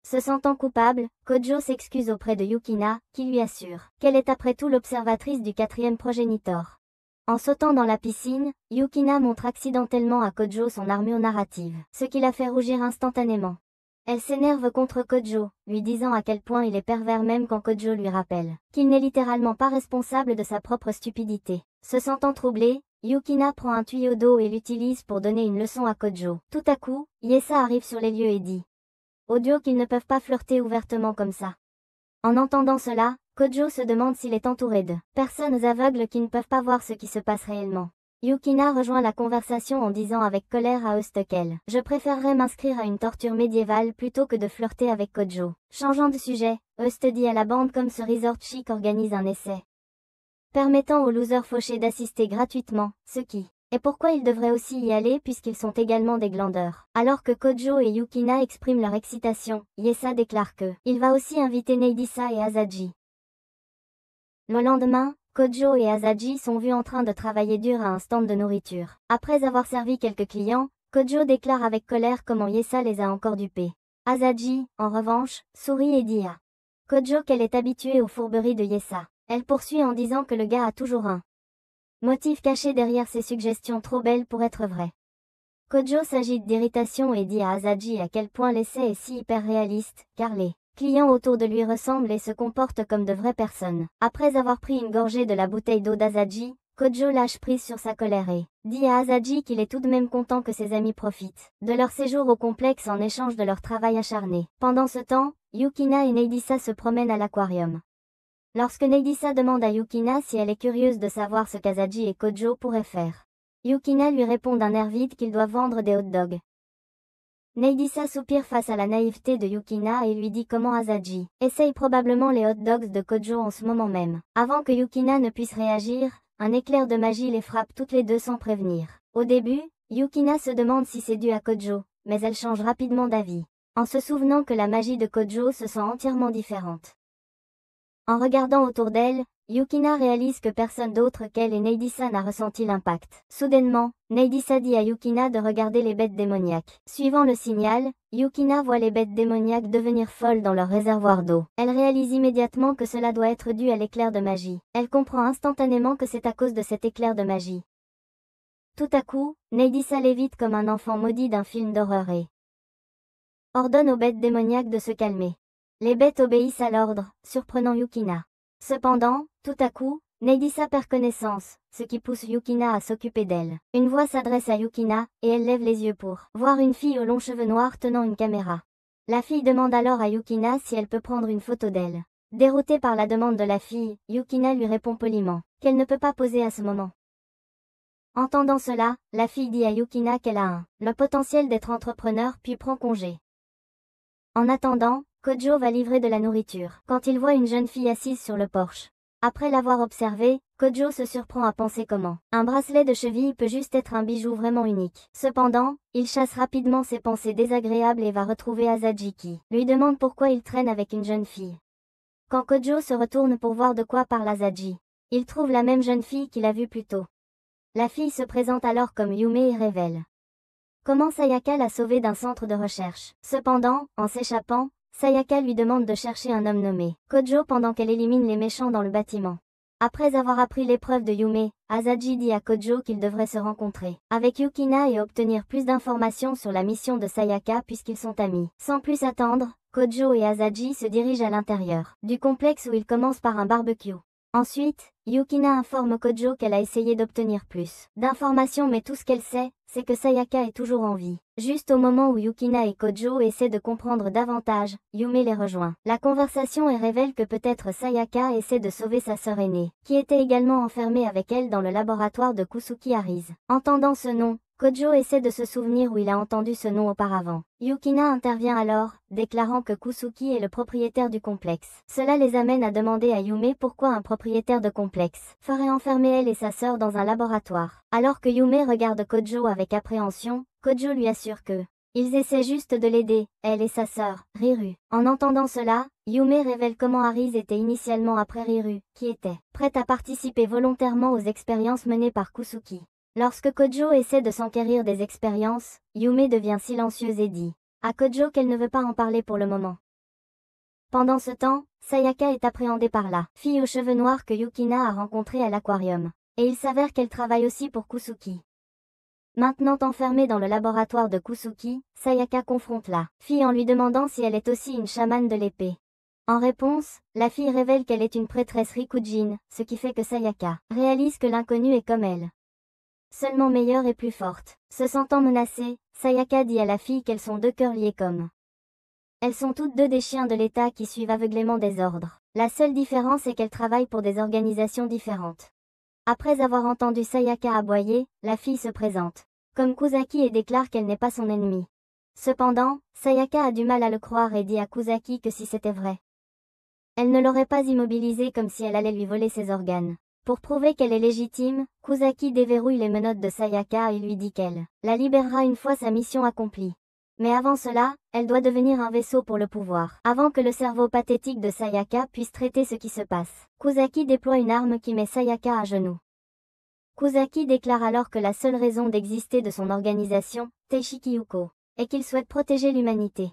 Se sentant coupable, Kojo s'excuse auprès de Yukina, qui lui assure qu'elle est après tout l'observatrice du 4e progénitor. En sautant dans la piscine, Yukina montre accidentellement à Kojo son armure narrative, ce qui la fait rougir instantanément. Elle s'énerve contre Kojo, lui disant à quel point il est pervers même quand Kojo lui rappelle qu'il n'est littéralement pas responsable de sa propre stupidité. Se sentant troublée, Yukina prend un tuyau d'eau et l'utilise pour donner une leçon à Kojo. Tout à coup, Yesa arrive sur les lieux et dit au duo qu'ils ne peuvent pas flirter ouvertement comme ça. En entendant cela, Kojo se demande s'il est entouré de personnes aveugles qui ne peuvent pas voir ce qui se passe réellement. Yukina rejoint la conversation en disant avec colère à Eust qu'elle « Je préférerais m'inscrire à une torture médiévale plutôt que de flirter avec Kojo ». Changeant de sujet, Eust dit à la bande comme ce resort chic organise un essai permettant aux losers fauchés d'assister gratuitement, ce qui et pourquoi ils devraient aussi y aller puisqu'ils sont également des glandeurs. Alors que Kojo et Yukina expriment leur excitation, Yesa déclare que il va aussi inviter Neidisa et Asaji. Le lendemain, Kojo et Asaji sont vus en train de travailler dur à un stand de nourriture. Après avoir servi quelques clients, Kojo déclare avec colère comment Yesa les a encore dupés. Asaji, en revanche, sourit et dit à Kojo qu'elle est habituée aux fourberies de Yesa. Elle poursuit en disant que le gars a toujours un motif caché derrière ses suggestions trop belles pour être vraies. Kojo s'agite d'irritation et dit à Asaji à quel point l'essai est si hyper réaliste, car les clients autour de lui ressemblent et se comportent comme de vraies personnes. Après avoir pris une gorgée de la bouteille d'eau d'Asaji, Kojo lâche prise sur sa colère et dit à Asaji qu'il est tout de même content que ses amis profitent de leur séjour au complexe en échange de leur travail acharné. Pendant ce temps, Yukina et Neidisa se promènent à l'aquarium. Lorsque Neidisa demande à Yukina si elle est curieuse de savoir ce qu'Asaji et Kojo pourraient faire, Yukina lui répond d'un air vide qu'ils doivent vendre des hot dogs. Neidisa soupire face à la naïveté de Yukina et lui dit comment Asaji essaye probablement les hot dogs de Kojo en ce moment même. Avant que Yukina ne puisse réagir, un éclair de magie les frappe toutes les deux sans prévenir. Au début, Yukina se demande si c'est dû à Kojo, mais elle change rapidement d'avis, en se souvenant que la magie de Kojo se sent entièrement différente. En regardant autour d'elle, Yukina réalise que personne d'autre qu'elle et Neidisa n'a ressenti l'impact. Soudainement, Neidisa dit à Yukina de regarder les bêtes démoniaques. Suivant le signal, Yukina voit les bêtes démoniaques devenir folles dans leur réservoir d'eau. Elle réalise immédiatement que cela doit être dû à l'éclair de magie. Elle comprend instantanément que c'est à cause de cet éclair de magie. Tout à coup, Neidisa lévite comme un enfant maudit d'un film d'horreur et ordonne aux bêtes démoniaques de se calmer. Les bêtes obéissent à l'ordre, surprenant Yukina. Cependant, tout à coup, Neidisa perd connaissance, ce qui pousse Yukina à s'occuper d'elle. Une voix s'adresse à Yukina, et elle lève les yeux pour voir une fille aux longs cheveux noirs tenant une caméra. La fille demande alors à Yukina si elle peut prendre une photo d'elle. Déroutée par la demande de la fille, Yukina lui répond poliment qu'elle ne peut pas poser à ce moment. Entendant cela, la fille dit à Yukina qu'elle a le potentiel d'être entrepreneur puis prend congé. En attendant, Kojo va livrer de la nourriture quand il voit une jeune fille assise sur le porche. Après l'avoir observée, Kojo se surprend à penser comment un bracelet de cheville peut juste être un bijou vraiment unique. Cependant, il chasse rapidement ses pensées désagréables et va retrouver Asaji qui lui demande pourquoi il traîne avec une jeune fille. Quand Kojo se retourne pour voir de quoi parle Asaji, il trouve la même jeune fille qu'il a vue plus tôt. La fille se présente alors comme Yume et révèle comment Sayaka l'a sauvée d'un centre de recherche. Cependant, en s'échappant, Sayaka lui demande de chercher un homme nommé Kojo pendant qu'elle élimine les méchants dans le bâtiment. Après avoir appris l'épreuve de Yume, Asaji dit à Kojo qu'ils devraient se rencontrer avec Yukina et obtenir plus d'informations sur la mission de Sayaka puisqu'ils sont amis. Sans plus attendre, Kojo et Asaji se dirigent à l'intérieur du complexe où ils commencent par un barbecue. Ensuite, Yukina informe Kojo qu'elle a essayé d'obtenir plus d'informations mais tout ce qu'elle sait, c'est que Sayaka est toujours en vie. Juste au moment où Yukina et Kojo essaient de comprendre davantage, Yume les rejoint. La conversation et révèle que peut-être Sayaka essaie de sauver sa sœur aînée, qui était également enfermée avec elle dans le laboratoire de Kusuki Arise. Entendant ce nom, Kojo essaie de se souvenir où il a entendu ce nom auparavant. Yukina intervient alors, déclarant que Kusuki est le propriétaire du complexe. Cela les amène à demander à Yume pourquoi un propriétaire de complexe ferait enfermer elle et sa sœur dans un laboratoire. Alors que Yume regarde Kojo avec appréhension, Kojo lui assure que ils essaient juste de l'aider, elle et sa sœur, Riru. En entendant cela, Yume révèle comment Arise était initialement après Riru, qui était prête à participer volontairement aux expériences menées par Kusuki. Lorsque Kojo essaie de s'enquérir des expériences, Yume devient silencieuse et dit à Kojo qu'elle ne veut pas en parler pour le moment. Pendant ce temps, Sayaka est appréhendée par la fille aux cheveux noirs que Yukina a rencontrée à l'aquarium. Et il s'avère qu'elle travaille aussi pour Kusuki. Maintenant enfermée dans le laboratoire de Kusuki, Sayaka confronte la fille en lui demandant si elle est aussi une chamane de l'épée. En réponse, la fille révèle qu'elle est une prêtresse Rikujin, ce qui fait que Sayaka réalise que l'inconnue est comme elle. Seulement meilleure et plus forte. Se sentant menacée, Sayaka dit à la fille qu'elles sont deux cœurs liés comme. Elles sont toutes deux des chiens de l'État qui suivent aveuglément des ordres. La seule différence est qu'elles travaillent pour des organisations différentes. Après avoir entendu Sayaka aboyer, la fille se présente comme Kusaki et déclare qu'elle n'est pas son ennemie. Cependant, Sayaka a du mal à le croire et dit à Kusaki que si c'était vrai, elle ne l'aurait pas immobilisée comme si elle allait lui voler ses organes. Pour prouver qu'elle est légitime, Kusaki déverrouille les menottes de Sayaka et lui dit qu'elle la libérera une fois sa mission accomplie. Mais avant cela, elle doit devenir un vaisseau pour le pouvoir. Avant que le cerveau pathétique de Sayaka puisse traiter ce qui se passe, Kusaki déploie une arme qui met Sayaka à genoux. Kusaki déclare alors que la seule raison d'exister de son organisation, Teishiki Yuko, est qu'il souhaite protéger l'humanité.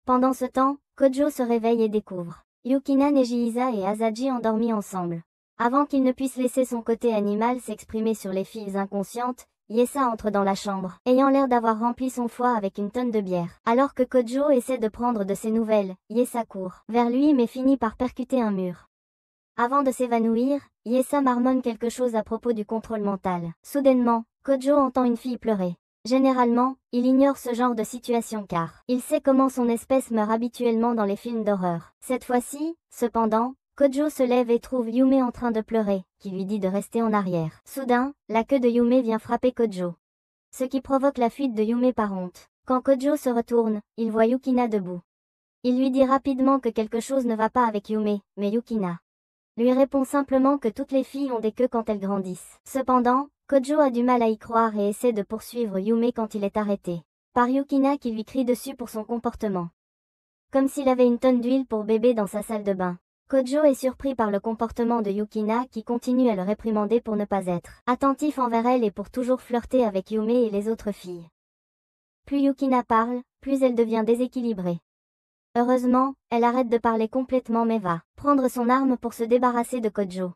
Pendant ce temps, Kojo se réveille et découvre Yukina Nejiisa et Asaji endormis ensemble. Avant qu'il ne puisse laisser son côté animal s'exprimer sur les filles inconscientes, Yesa entre dans la chambre, ayant l'air d'avoir rempli son foie avec une tonne de bière. Alors que Kojo essaie de prendre de ses nouvelles, Yesa court vers lui mais finit par percuter un mur. Avant de s'évanouir, Yesa marmonne quelque chose à propos du contrôle mental. Soudainement, Kojo entend une fille pleurer. Généralement, il ignore ce genre de situation car il sait comment son espèce meurt habituellement dans les films d'horreur. Cette fois-ci, cependant, Kojo se lève et trouve Yume en train de pleurer, qui lui dit de rester en arrière. Soudain, la queue de Yume vient frapper Kojo, ce qui provoque la fuite de Yume par honte. Quand Kojo se retourne, il voit Yukina debout. Il lui dit rapidement que quelque chose ne va pas avec Yume, mais Yukina lui répond simplement que toutes les filles ont des queues quand elles grandissent. Cependant, Kojo a du mal à y croire et essaie de poursuivre Yume quand il est arrêté par Yukina qui lui crie dessus pour son comportement. Comme s'il avait une tonne d'huile pour bébé dans sa salle de bain. Kojo est surpris par le comportement de Yukina qui continue à le réprimander pour ne pas être attentif envers elle et pour toujours flirter avec Yume et les autres filles. Plus Yukina parle, plus elle devient déséquilibrée. Heureusement, elle arrête de parler complètement mais va prendre son arme pour se débarrasser de Kojo.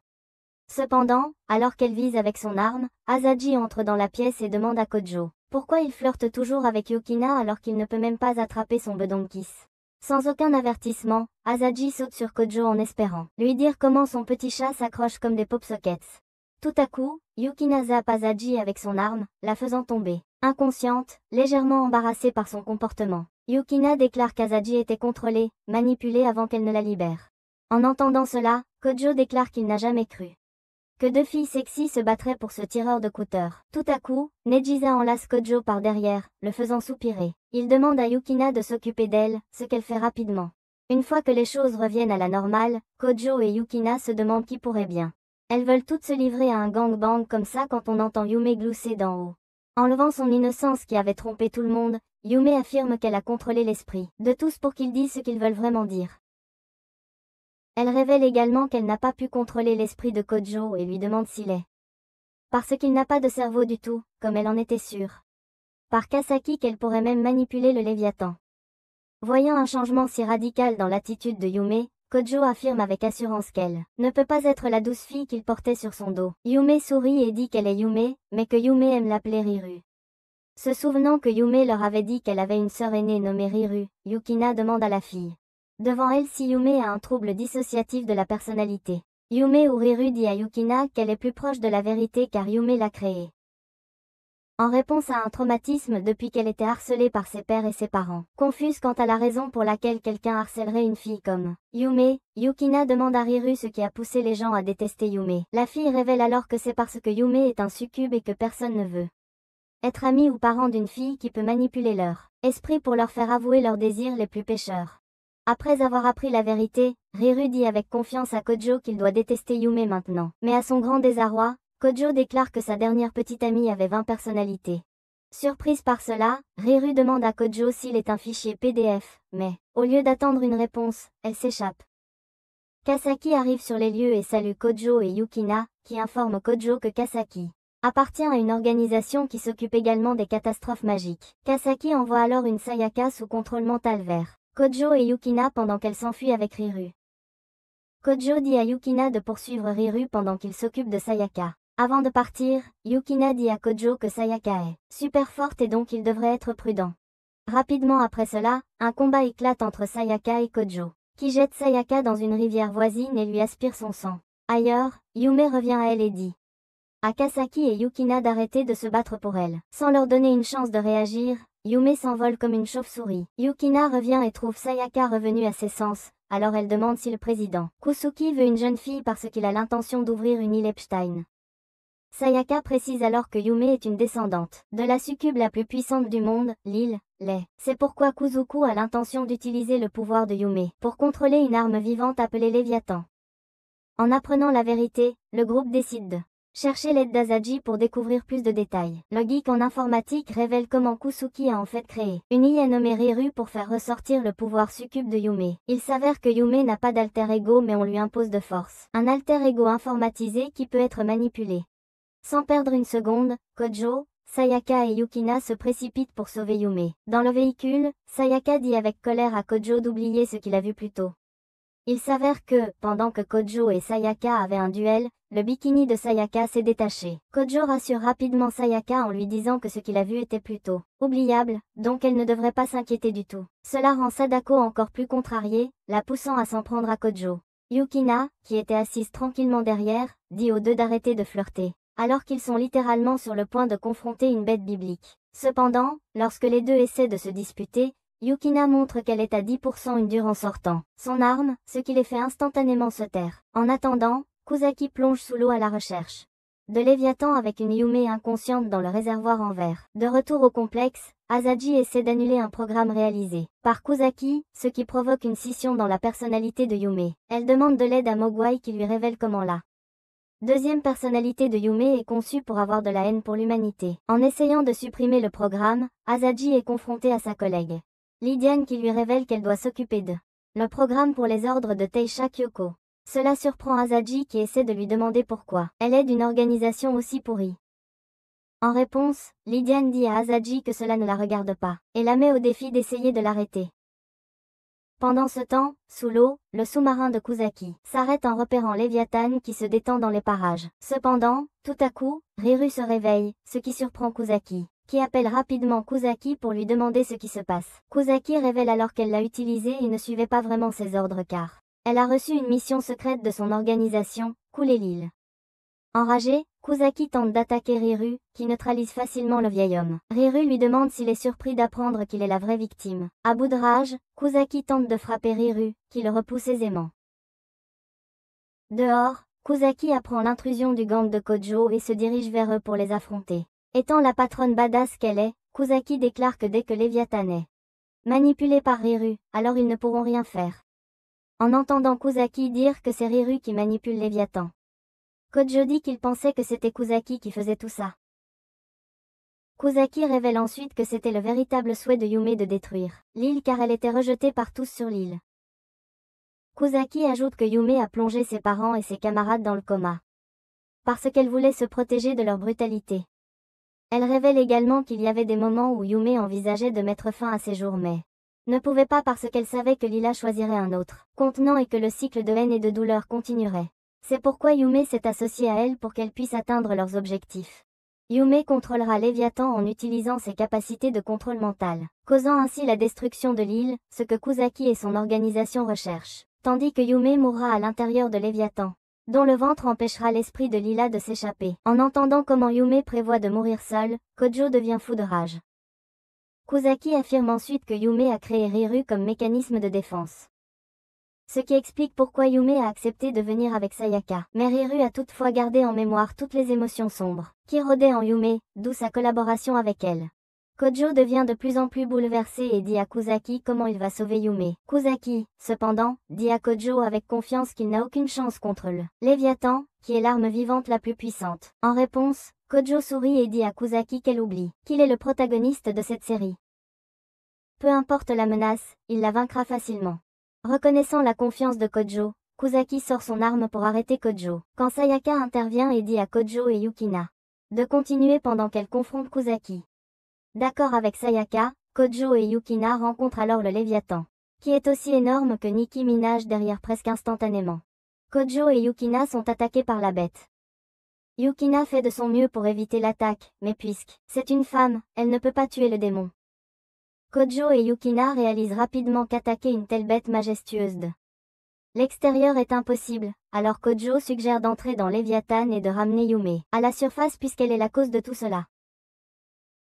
Cependant, alors qu'elle vise avec son arme, Asaji entre dans la pièce et demande à Kojo pourquoi il flirte toujours avec Yukina alors qu'il ne peut même pas attraper son bedonkiss. Sans aucun avertissement, Asaji saute sur Kojo en espérant lui dire comment son petit chat s'accroche comme des popsockets. Tout à coup, Yukina zappe Asaji avec son arme, la faisant tomber. Inconsciente, légèrement embarrassée par son comportement, Yukina déclare qu'Asaji était contrôlée, manipulée avant qu'elle ne la libère. En entendant cela, Kojo déclare qu'il n'a jamais cru que deux filles sexy se battraient pour ce tireur de couteur. Tout à coup, Nejiza enlace Kojo par derrière, le faisant soupirer. Il demande à Yukina de s'occuper d'elle, ce qu'elle fait rapidement. Une fois que les choses reviennent à la normale, Kojo et Yukina se demandent qui pourrait bien. Elles veulent toutes se livrer à un gangbang comme ça quand on entend Yume glousser d'en haut. Enlevant son innocence qui avait trompé tout le monde, Yume affirme qu'elle a contrôlé l'esprit de tous pour qu'ils disent ce qu'ils veulent vraiment dire. Elle révèle également qu'elle n'a pas pu contrôler l'esprit de Kojo et lui demande s'il est. Parce qu'il n'a pas de cerveau du tout, comme elle en était sûre. Par Kasaki qu'elle pourrait même manipuler le Léviathan. Voyant un changement si radical dans l'attitude de Yume, Kojo affirme avec assurance qu'elle ne peut pas être la douce fille qu'il portait sur son dos. Yume sourit et dit qu'elle est Yume, mais que Yume aime l'appeler Riru. Se souvenant que Yume leur avait dit qu'elle avait une sœur aînée nommée Riru, Yukina demande à la fille Devant elle, si Yume a un trouble dissociatif de la personnalité. Yume ou Riru dit à Yukina qu'elle est plus proche de la vérité car Yume l'a créée. En réponse à un traumatisme depuis qu'elle était harcelée par ses pères et ses parents. Confuse quant à la raison pour laquelle quelqu'un harcèlerait une fille comme Yume, Yukina demande à Riru ce qui a poussé les gens à détester Yume. La fille révèle alors que c'est parce que Yume est un succube et que personne ne veut être ami ou parent d'une fille qui peut manipuler leur esprit pour leur faire avouer leurs désirs les plus pécheurs. Après avoir appris la vérité, Riru dit avec confiance à Kojo qu'il doit détester Yume maintenant. Mais à son grand désarroi, Kojo déclare que sa dernière petite amie avait 20 personnalités. Surprise par cela, Riru demande à Kojo s'il est un fichier PDF, mais, au lieu d'attendre une réponse, elle s'échappe. Kasaki arrive sur les lieux et salue Kojo et Yukina, qui informent Kojo que Kasaki appartient à une organisation qui s'occupe également des catastrophes magiques. Kasaki envoie alors une Sayaka sous contrôle mental vers Kojo et Yukina pendant qu'elle s'enfuit avec Riru. Kojo dit à Yukina de poursuivre Riru pendant qu'il s'occupe de Sayaka. Avant de partir, Yukina dit à Kojo que Sayaka est super forte et donc il devrait être prudent. Rapidement après cela, un combat éclate entre Sayaka et Kojo, qui jette Sayaka dans une rivière voisine et lui aspire son sang. Ailleurs, Yume revient à elle et dit à Kasaki et Yukina d'arrêter de se battre pour elle. Sans leur donner une chance de réagir, Yume s'envole comme une chauve-souris. Yukina revient et trouve Sayaka revenue à ses sens, alors elle demande si le président Kusuki veut une jeune fille parce qu'il a l'intention d'ouvrir une île Epstein. Sayaka précise alors que Yume est une descendante de la succube la plus puissante du monde, l'île, l'est. C'est pourquoi Kuzuku a l'intention d'utiliser le pouvoir de Yume pour contrôler une arme vivante appelée Léviathan. En apprenant la vérité, le groupe décide de chercher l'aide d'Asaji pour découvrir plus de détails. Le geek en informatique révèle comment Kusuki a en fait créé une IA nommée Riru pour faire ressortir le pouvoir succube de Yume. Il s'avère que Yume n'a pas d'alter ego mais on lui impose de force un alter ego informatisé qui peut être manipulé. Sans perdre une seconde, Kojo, Sayaka et Yukina se précipitent pour sauver Yume. Dans le véhicule, Sayaka dit avec colère à Kojo d'oublier ce qu'il a vu plus tôt. Il s'avère que, pendant que Kojo et Sayaka avaient un duel, le bikini de Sayaka s'est détaché. Kojo rassure rapidement Sayaka en lui disant que ce qu'il a vu était plutôt oubliable, donc elle ne devrait pas s'inquiéter du tout. Cela rend Sadako encore plus contrariée, la poussant à s'en prendre à Kojo. Yukina, qui était assise tranquillement derrière, dit aux deux d'arrêter de flirter, alors qu'ils sont littéralement sur le point de confronter une bête biblique. Cependant, lorsque les deux essaient de se disputer, Yukina montre qu'elle est à 10% une dure en sortant son arme, ce qui les fait instantanément se taire. En attendant, Kusaki plonge sous l'eau à la recherche de Léviathan avec une Yume inconsciente dans le réservoir en verre. De retour au complexe, Asaji essaie d'annuler un programme réalisé par Kusaki, ce qui provoque une scission dans la personnalité de Yume. Elle demande de l'aide à Mogwai qui lui révèle comment la deuxième personnalité de Yume est conçue pour avoir de la haine pour l'humanité. En essayant de supprimer le programme, Asaji est confrontée à sa collègue Lydiane qui lui révèle qu'elle doit s'occuper de le programme pour les ordres de Teisha Kyoko. Cela surprend Asaji qui essaie de lui demander pourquoi elle aide une organisation aussi pourrie. En réponse, Lydiane dit à Asaji que cela ne la regarde pas, et la met au défi d'essayer de l'arrêter. Pendant ce temps, sous l'eau, le sous-marin de Kusaki s'arrête en repérant Léviathan qui se détend dans les parages. Cependant, tout à coup, Riru se réveille, ce qui surprend Kusaki, qui appelle rapidement Kusaki pour lui demander ce qui se passe. Kusaki révèle alors qu'elle l'a utilisé et ne suivait pas vraiment ses ordres car elle a reçu une mission secrète de son organisation, couler l'île. Enragé, Kusaki tente d'attaquer Riru, qui neutralise facilement le vieil homme. Riru lui demande s'il est surpris d'apprendre qu'il est la vraie victime. À bout de rage, Kusaki tente de frapper Riru, qui le repousse aisément. Dehors, Kusaki apprend l'intrusion du gang de Kojo et se dirige vers eux pour les affronter. Étant la patronne badass qu'elle est, Kusaki déclare que dès que Léviathan est manipulé par Riru, alors ils ne pourront rien faire. En entendant Kusaki dire que c'est Riru qui manipule Léviathan, Kojo dit qu'il pensait que c'était Kusaki qui faisait tout ça. Kusaki révèle ensuite que c'était le véritable souhait de Yume de détruire l'île car elle était rejetée par tous sur l'île. Kusaki ajoute que Yume a plongé ses parents et ses camarades dans le coma parce qu'elle voulait se protéger de leur brutalité. Elle révèle également qu'il y avait des moments où Yume envisageait de mettre fin à ses jours mais ne pouvait pas parce qu'elle savait que Lila choisirait un autre contenant et que le cycle de haine et de douleur continuerait. C'est pourquoi Yume s'est associée à elle pour qu'elle puisse atteindre leurs objectifs. Yume contrôlera Léviathan en utilisant ses capacités de contrôle mental, causant ainsi la destruction de l'île, ce que Kusaki et son organisation recherchent. Tandis que Yume mourra à l'intérieur de Léviathan, dont le ventre empêchera l'esprit de Lila de s'échapper. En entendant comment Yume prévoit de mourir seul, Kojo devient fou de rage. Kusaki affirme ensuite que Yume a créé Riru comme mécanisme de défense. Ce qui explique pourquoi Yume a accepté de venir avec Sayaka. Mais Riru a toutefois gardé en mémoire toutes les émotions sombres qui rôdaient en Yume, d'où sa collaboration avec elle. Kojo devient de plus en plus bouleversé et dit à Kusaki comment il va sauver Yume. Kusaki, cependant, dit à Kojo avec confiance qu'il n'a aucune chance contre le Léviathan, qui est l'arme vivante la plus puissante. En réponse, Kojo sourit et dit à Kusaki qu'elle oublie qu'il est le protagoniste de cette série. Peu importe la menace, il la vaincra facilement. Reconnaissant la confiance de Kojo, Kusaki sort son arme pour arrêter Kojo. Quand Sayaka intervient et dit à Kojo et Yukina de continuer pendant qu'elle confronte Kusaki. D'accord avec Sayaka, Kojo et Yukina rencontrent alors le Léviathan, qui est aussi énorme que Nicki Minaj derrière presque instantanément. Kojo et Yukina sont attaqués par la bête. Yukina fait de son mieux pour éviter l'attaque, mais puisque c'est une femme, elle ne peut pas tuer le démon. Kojo et Yukina réalisent rapidement qu'attaquer une telle bête majestueuse de l'extérieur est impossible, alors Kojo suggère d'entrer dans Léviathan et de ramener Yume à la surface puisqu'elle est la cause de tout cela.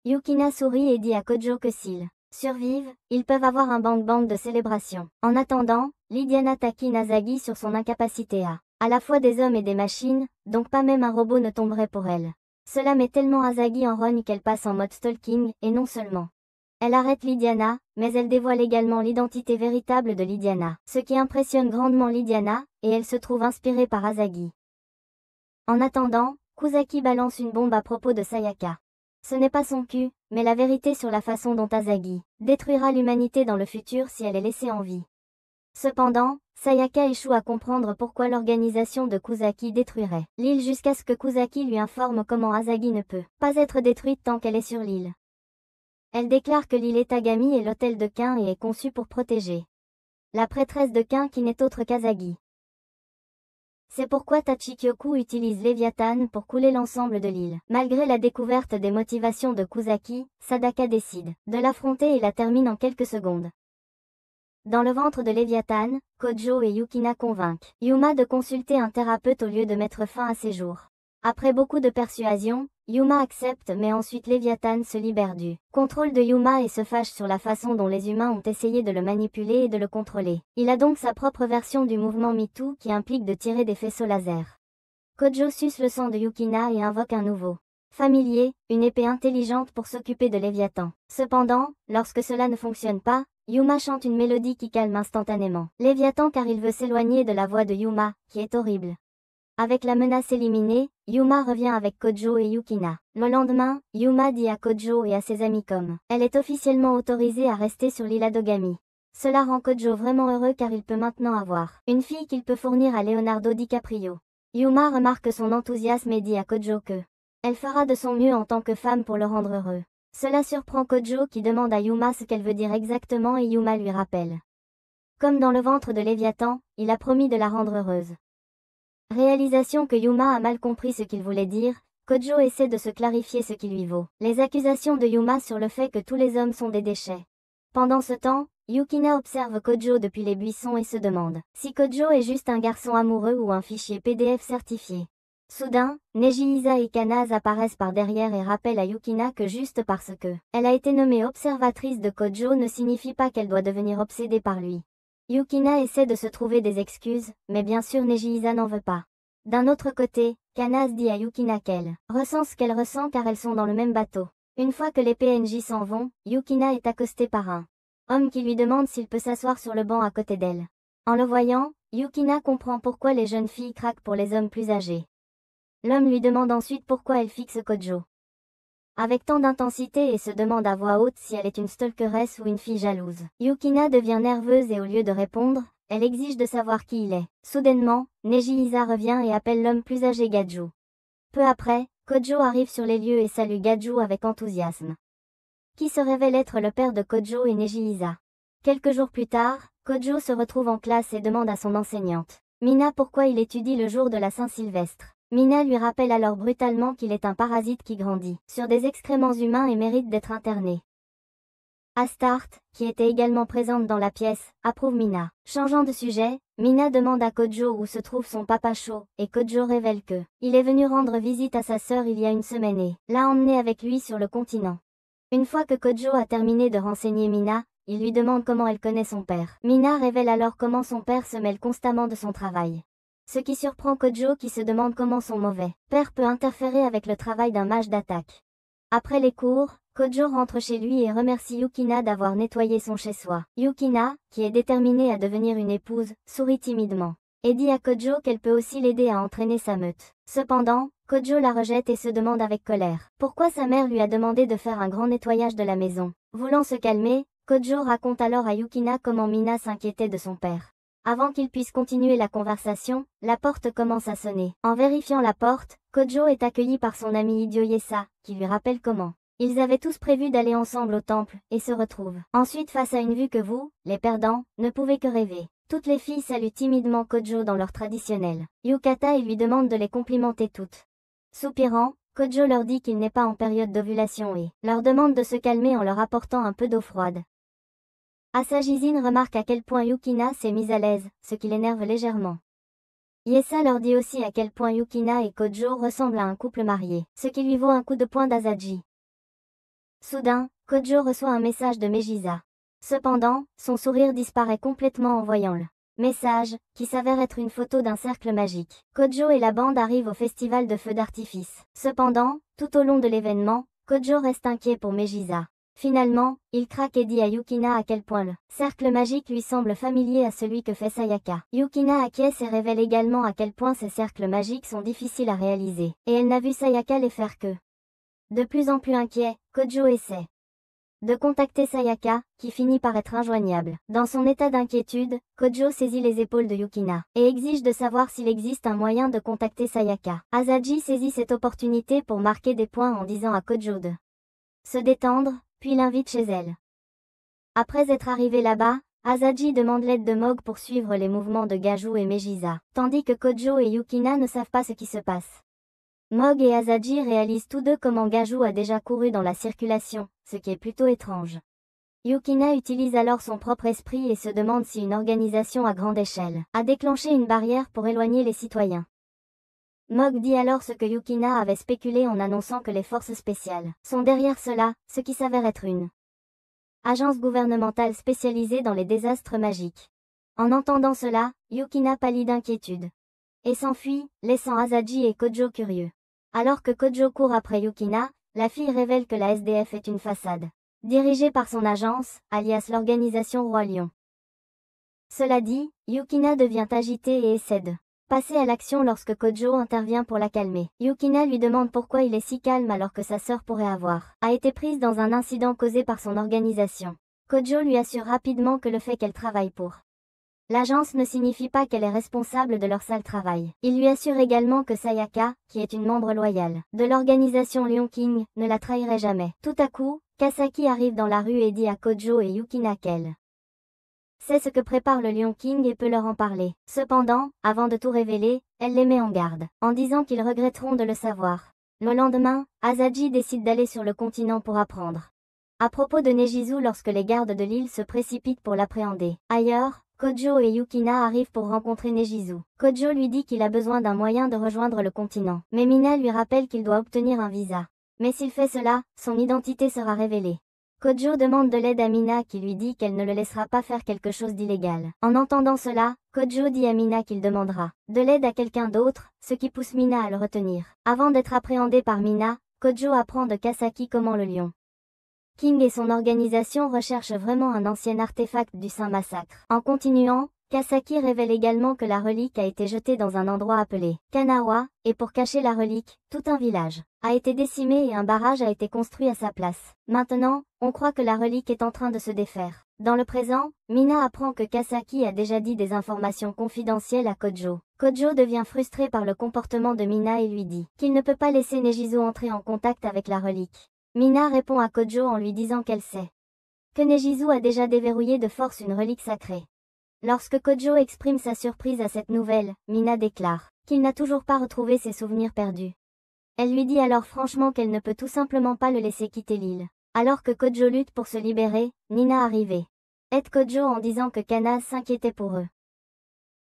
Yukina sourit et dit à Kojo que s'ils survivent, ils peuvent avoir un bang-bang de célébration. En attendant, Lidiana taquine Asagi sur son incapacité à la fois des hommes et des machines, donc pas même un robot ne tomberait pour elle. Cela met tellement Asagi en rogne qu'elle passe en mode stalking, et non seulement. Elle arrête Lidiana, mais elle dévoile également l'identité véritable de Lidiana, ce qui impressionne grandement Lidiana, et elle se trouve inspirée par Asagi. En attendant, Kusaki balance une bombe à propos de Sayaka. Ce n'est pas son cul, mais la vérité sur la façon dont Asagi détruira l'humanité dans le futur si elle est laissée en vie. Cependant, Sayaka échoue à comprendre pourquoi l'organisation de Kusaki détruirait l'île jusqu'à ce que Kusaki lui informe comment Asagi ne peut pas être détruite tant qu'elle est sur l'île. Elle déclare que l'île Etagami est l'hôtel de Kin et est conçu pour protéger la prêtresse de Kin qui n'est autre qu'Asagi. C'est pourquoi Tachikyoku utilise Léviathan pour couler l'ensemble de l'île. Malgré la découverte des motivations de Kusaki, Sadaka décide de l'affronter et la termine en quelques secondes. Dans le ventre de Léviathan, Kojo et Yukina convainquent Yuma de consulter un thérapeute au lieu de mettre fin à ses jours. Après beaucoup de persuasion, Yuma accepte mais ensuite Léviathan se libère du contrôle de Yuma et se fâche sur la façon dont les humains ont essayé de le manipuler et de le contrôler. Il a donc sa propre version du mouvement MeToo qui implique de tirer des faisceaux laser. Kojo suce le sang de Yukina et invoque un nouveau familier, une épée intelligente pour s'occuper de Léviathan. Cependant, lorsque cela ne fonctionne pas, Yuma chante une mélodie qui calme instantanément Léviathan car il veut s'éloigner de la voix de Yuma, qui est horrible. Avec la menace éliminée, Yuma revient avec Kojo et Yukina. Le lendemain, Yuma dit à Kojo et à ses amis comme elle est officiellement autorisée à rester sur l'île Adogami. Cela rend Kojo vraiment heureux car il peut maintenant avoir une fille qu'il peut fournir à Leonardo DiCaprio. Yuma remarque son enthousiasme et dit à Kojo que elle fera de son mieux en tant que femme pour le rendre heureux. Cela surprend Kojo qui demande à Yuma ce qu'elle veut dire exactement et Yuma lui rappelle. Comme dans le ventre de Léviathan, il a promis de la rendre heureuse. Réalisation que Yuma a mal compris ce qu'il voulait dire, Kojo essaie de se clarifier ce qui lui vaut les accusations de Yuma sur le fait que tous les hommes sont des déchets. Pendant ce temps, Yukina observe Kojo depuis les buissons et se demande si Kojo est juste un garçon amoureux ou un fichier PDF certifié. Soudain, Neji-Isa et Kanaz apparaissent par derrière et rappellent à Yukina que juste parce que elle a été nommée observatrice de Kojo ne signifie pas qu'elle doit devenir obsédée par lui. Yukina essaie de se trouver des excuses, mais bien sûr Neji-Isa n'en veut pas. D'un autre côté, Kanaz dit à Yukina qu'elle ressent ce qu'elle ressent car elles sont dans le même bateau. Une fois que les PNJ s'en vont, Yukina est accostée par un homme qui lui demande s'il peut s'asseoir sur le banc à côté d'elle. En le voyant, Yukina comprend pourquoi les jeunes filles craquent pour les hommes plus âgés. L'homme lui demande ensuite pourquoi elle fixe Kojo avec tant d'intensité et se demande à voix haute si elle est une stalkeresse ou une fille jalouse. Yukina devient nerveuse et au lieu de répondre, elle exige de savoir qui il est. Soudainement, Neji-Isa revient et appelle l'homme plus âgé Gaju. Peu après, Kojo arrive sur les lieux et salue Gaju avec enthousiasme, qui se révèle être le père de Kojo et Neji-Isa. Quelques jours plus tard, Kojo se retrouve en classe et demande à son enseignante Mina pourquoi il étudie le jour de la Saint-Sylvestre. Mina lui rappelle alors brutalement qu'il est un parasite qui grandit sur des excréments humains et mérite d'être interné. Astarte, qui était également présente dans la pièce, approuve Mina. Changeant de sujet, Mina demande à Kojo où se trouve son papa Sho, et Kojo révèle que il est venu rendre visite à sa sœur il y a une semaine et l'a emmenée avec lui sur le continent. Une fois que Kojo a terminé de renseigner Mina, il lui demande comment elle connaît son père. Mina révèle alors comment son père se mêle constamment de son travail. Ce qui surprend Kojo qui se demande comment son mauvais père peut interférer avec le travail d'un mage d'attaque. Après les cours, Kojo rentre chez lui et remercie Yukina d'avoir nettoyé son chez-soi. Yukina, qui est déterminée à devenir une épouse, sourit timidement et dit à Kojo qu'elle peut aussi l'aider à entraîner sa meute. Cependant, Kojo la rejette et se demande avec colère pourquoi sa mère lui a demandé de faire un grand nettoyage de la maison. Voulant se calmer, Kojo raconte alors à Yukina comment Mina s'inquiétait de son père. Avant qu'il puisse continuer la conversation, la porte commence à sonner. En vérifiant la porte, Kojo est accueilli par son ami idiot Yesa, qui lui rappelle comment ils avaient tous prévu d'aller ensemble au temple, et se retrouvent ensuite face à une vue que vous, les perdants, ne pouvez que rêver. Toutes les filles saluent timidement Kojo dans leur traditionnel yukata et lui demandent de les complimenter toutes. Soupirant, Kojo leur dit qu'il n'est pas en période d'ovulation et leur demande de se calmer en leur apportant un peu d'eau froide. Asajizine remarque à quel point Yukina s'est mise à l'aise, ce qui l'énerve légèrement. Yesa leur dit aussi à quel point Yukina et Kojo ressemblent à un couple marié, ce qui lui vaut un coup de poing d'Asaji. Soudain, Kojo reçoit un message de Mejiza. Cependant, son sourire disparaît complètement en voyant le message, qui s'avère être une photo d'un cercle magique. Kojo et la bande arrivent au festival de feux d'artifice. Cependant, tout au long de l'événement, Kojo reste inquiet pour Mejiza. Finalement, il craque et dit à Yukina à quel point le cercle magique lui semble familier à celui que fait Sayaka. Yukina acquiesce et révèle également à quel point ces cercles magiques sont difficiles à réaliser, et elle n'a vu Sayaka les faire que. De plus en plus inquiet, Kojo essaie de contacter Sayaka, qui finit par être injoignable. Dans son état d'inquiétude, Kojo saisit les épaules de Yukina et exige de savoir s'il existe un moyen de contacter Sayaka. Asaji saisit cette opportunité pour marquer des points en disant à Kojo de se détendre, puis l'invite chez elle. Après être arrivé là-bas, Asaji demande l'aide de Mog pour suivre les mouvements de Gaju et Mejiza, tandis que Kojo et Yukina ne savent pas ce qui se passe. Mog et Asaji réalisent tous deux comment Gaju a déjà couru dans la circulation, ce qui est plutôt étrange. Yukina utilise alors son propre esprit et se demande si une organisation à grande échelle a déclenché une barrière pour éloigner les citoyens. Mog dit alors ce que Yukina avait spéculé en annonçant que les forces spéciales sont derrière cela, ce qui s'avère être une agence gouvernementale spécialisée dans les désastres magiques. En entendant cela, Yukina pâlit d'inquiétude et s'enfuit, laissant Asaji et Kojo curieux. Alors que Kojo court après Yukina, la fille révèle que la SDF est une façade dirigée par son agence, alias l'organisation Roi Lion. Cela dit, Yukina devient agitée et essaie de passer à l'action lorsque Kojo intervient pour la calmer. Yukina lui demande pourquoi il est si calme alors que sa sœur pourrait avoir été prise dans un incident causé par son organisation. Kojo lui assure rapidement que le fait qu'elle travaille pour l'agence ne signifie pas qu'elle est responsable de leur sale travail. Il lui assure également que Sayaka, qui est une membre loyale de l'organisation Lion King, ne la trahirait jamais. Tout à coup, Kasaki arrive dans la rue et dit à Kojo et Yukina qu'elle sait ce que prépare le Lion King et peut leur en parler. Cependant, avant de tout révéler, elle les met en garde, en disant qu'ils regretteront de le savoir. Le lendemain, Asaji décide d'aller sur le continent pour apprendre à propos de Nejizu lorsque les gardes de l'île se précipitent pour l'appréhender. Ailleurs, Kojo et Yukina arrivent pour rencontrer Nejizu. Kojo lui dit qu'il a besoin d'un moyen de rejoindre le continent, mais Mina lui rappelle qu'il doit obtenir un visa. Mais s'il fait cela, son identité sera révélée. Kojo demande de l'aide à Mina qui lui dit qu'elle ne le laissera pas faire quelque chose d'illégal. En entendant cela, Kojo dit à Mina qu'il demandera de l'aide à quelqu'un d'autre, ce qui pousse Mina à le retenir. Avant d'être appréhendé par Mina, Kojo apprend de Kasaki comment le lion King et son organisation recherchent vraiment un ancien artefact du Saint Massacre. En continuant, Kasaki révèle également que la relique a été jetée dans un endroit appelé Kanawa, et pour cacher la relique, tout un village a été décimé et un barrage a été construit à sa place. Maintenant, on croit que la relique est en train de se défaire. Dans le présent, Mina apprend que Kasaki a déjà dit des informations confidentielles à Kojo. Kojo devient frustré par le comportement de Mina et lui dit qu'il ne peut pas laisser Nejizu entrer en contact avec la relique. Mina répond à Kojo en lui disant qu'elle sait que Nejizu a déjà déverrouillé de force une relique sacrée. Lorsque Kojo exprime sa surprise à cette nouvelle, Mina déclare qu'il n'a toujours pas retrouvé ses souvenirs perdus. Elle lui dit alors franchement qu'elle ne peut tout simplement pas le laisser quitter l'île. Alors que Kojo lutte pour se libérer, Nina arrive et aide Kojo en disant que Kanaz s'inquiétait pour eux.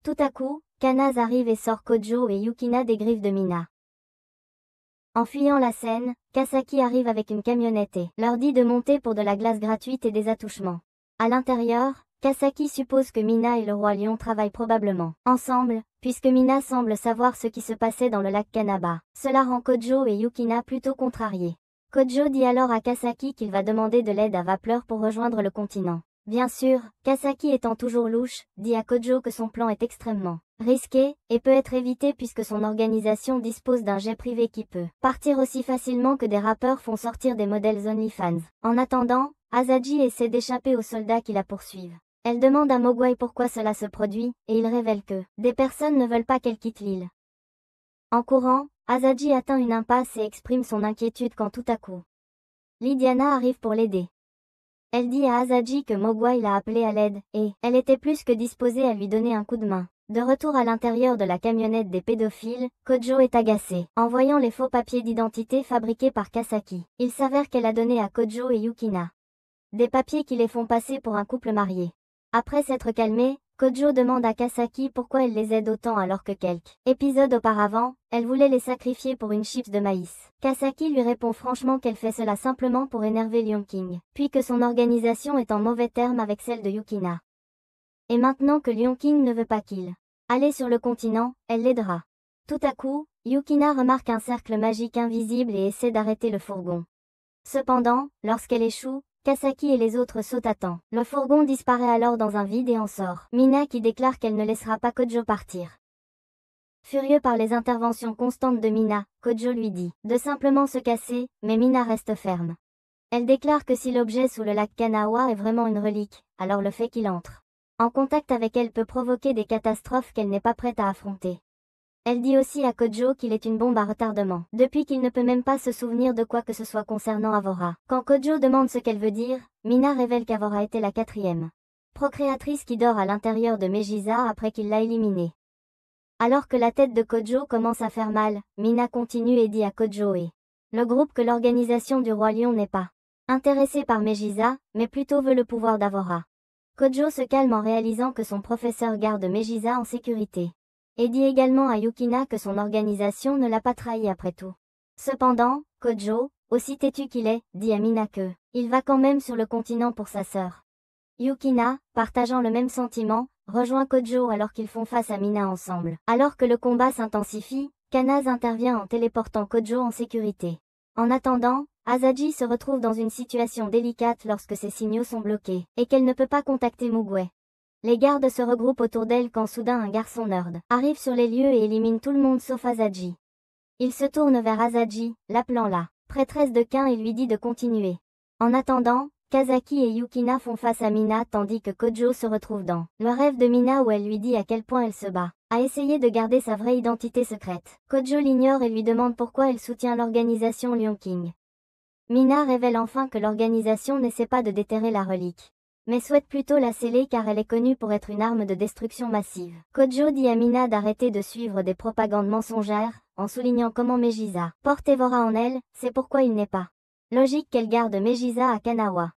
Tout à coup, Kanaz arrive et sort Kojo et Yukina des griffes de Mina. En fuyant la scène, Kasaki arrive avec une camionnette et leur dit de monter pour de la glace gratuite et des attouchements. À l'intérieur, Kasaki suppose que Mina et le roi lion travaillent probablement ensemble, puisque Mina semble savoir ce qui se passait dans le lac Kanaba. Cela rend Kojo et Yukina plutôt contrariés. Kojo dit alors à Kasaki qu'il va demander de l'aide à Vapeur pour rejoindre le continent. Bien sûr, Kasaki étant toujours louche, dit à Kojo que son plan est extrêmement risqué, et peut être évité puisque son organisation dispose d'un jet privé qui peut partir aussi facilement que des rappeurs font sortir des modèles OnlyFans. En attendant, Asaji essaie d'échapper aux soldats qui la poursuivent. Elle demande à Mogwai pourquoi cela se produit, et il révèle que des personnes ne veulent pas qu'elle quitte l'île. En courant, Asaji atteint une impasse et exprime son inquiétude quand tout à coup Lidiana arrive pour l'aider. Elle dit à Asaji que Mogwai l'a appelée à l'aide, et elle était plus que disposée à lui donner un coup de main. De retour à l'intérieur de la camionnette des pédophiles, Kojo est agacée en voyant les faux papiers d'identité fabriqués par Kasaki. Il s'avère qu'elle a donné à Kojo et Yukina des papiers qui les font passer pour un couple marié. Après s'être calmée, Kojo demande à Kasaki pourquoi elle les aide autant alors que quelques épisodes auparavant, elle voulait les sacrifier pour une chips de maïs. Kasaki lui répond franchement qu'elle fait cela simplement pour énerver Lion King, puis que son organisation est en mauvais termes avec celle de Yukina. Et maintenant que Lion King ne veut pas qu'il aille sur le continent, elle l'aidera. Tout à coup, Yukina remarque un cercle magique invisible et essaie d'arrêter le fourgon. Cependant, lorsqu'elle échoue, Kasaki et les autres sautent à temps. Le fourgon disparaît alors dans un vide et en sort Mina qui déclare qu'elle ne laissera pas Kojo partir. Furieux par les interventions constantes de Mina, Kojo lui dit de simplement se casser, mais Mina reste ferme. Elle déclare que si l'objet sous le lac Kanawa est vraiment une relique, alors le fait qu'il entre en contact avec elle peut provoquer des catastrophes qu'elle n'est pas prête à affronter. Elle dit aussi à Kojo qu'il est une bombe à retardement, depuis qu'il ne peut même pas se souvenir de quoi que ce soit concernant Avora. Quand Kojo demande ce qu'elle veut dire, Mina révèle qu'Avora était la 4e procréatrice qui dort à l'intérieur de Mejiza après qu'il l'a éliminée. Alors que la tête de Kojo commence à faire mal, Mina continue et dit à Kojo et le groupe que l'organisation du roi lion n'est pas intéressée par Mejiza, mais plutôt veut le pouvoir d'Avora. Kojo se calme en réalisant que son professeur garde Mejiza en sécurité. Et dit également à Yukina que son organisation ne l'a pas trahi après tout. Cependant, Kojo, aussi têtu qu'il est, dit à Mina que il va quand même sur le continent pour sa sœur. Yukina, partageant le même sentiment, rejoint Kojo alors qu'ils font face à Mina ensemble. Alors que le combat s'intensifie, Kanaz intervient en téléportant Kojo en sécurité. En attendant, Asaji se retrouve dans une situation délicate lorsque ses signaux sont bloqués, et qu'elle ne peut pas contacter Mogwai. Les gardes se regroupent autour d'elle quand soudain un garçon nerd arrive sur les lieux et élimine tout le monde sauf Asaji. Il se tourne vers Asaji, l'appelant la prêtresse de Kain et lui dit de continuer. En attendant, Kasaki et Yukina font face à Mina tandis que Kojo se retrouve dans le rêve de Mina où elle lui dit à quel point elle se bat à essayer de garder sa vraie identité secrète. Kojo l'ignore et lui demande pourquoi elle soutient l'organisation Lion King. Mina révèle enfin que l'organisation n'essaie pas de déterrer la relique, mais souhaite plutôt la sceller car elle est connue pour être une arme de destruction massive. Kojo dit à Mina d'arrêter de suivre des propagandes mensongères, en soulignant comment Mejiza porte Evora en elle, c'est pourquoi il n'est pas logique qu'elle garde Mejiza à Kanawa.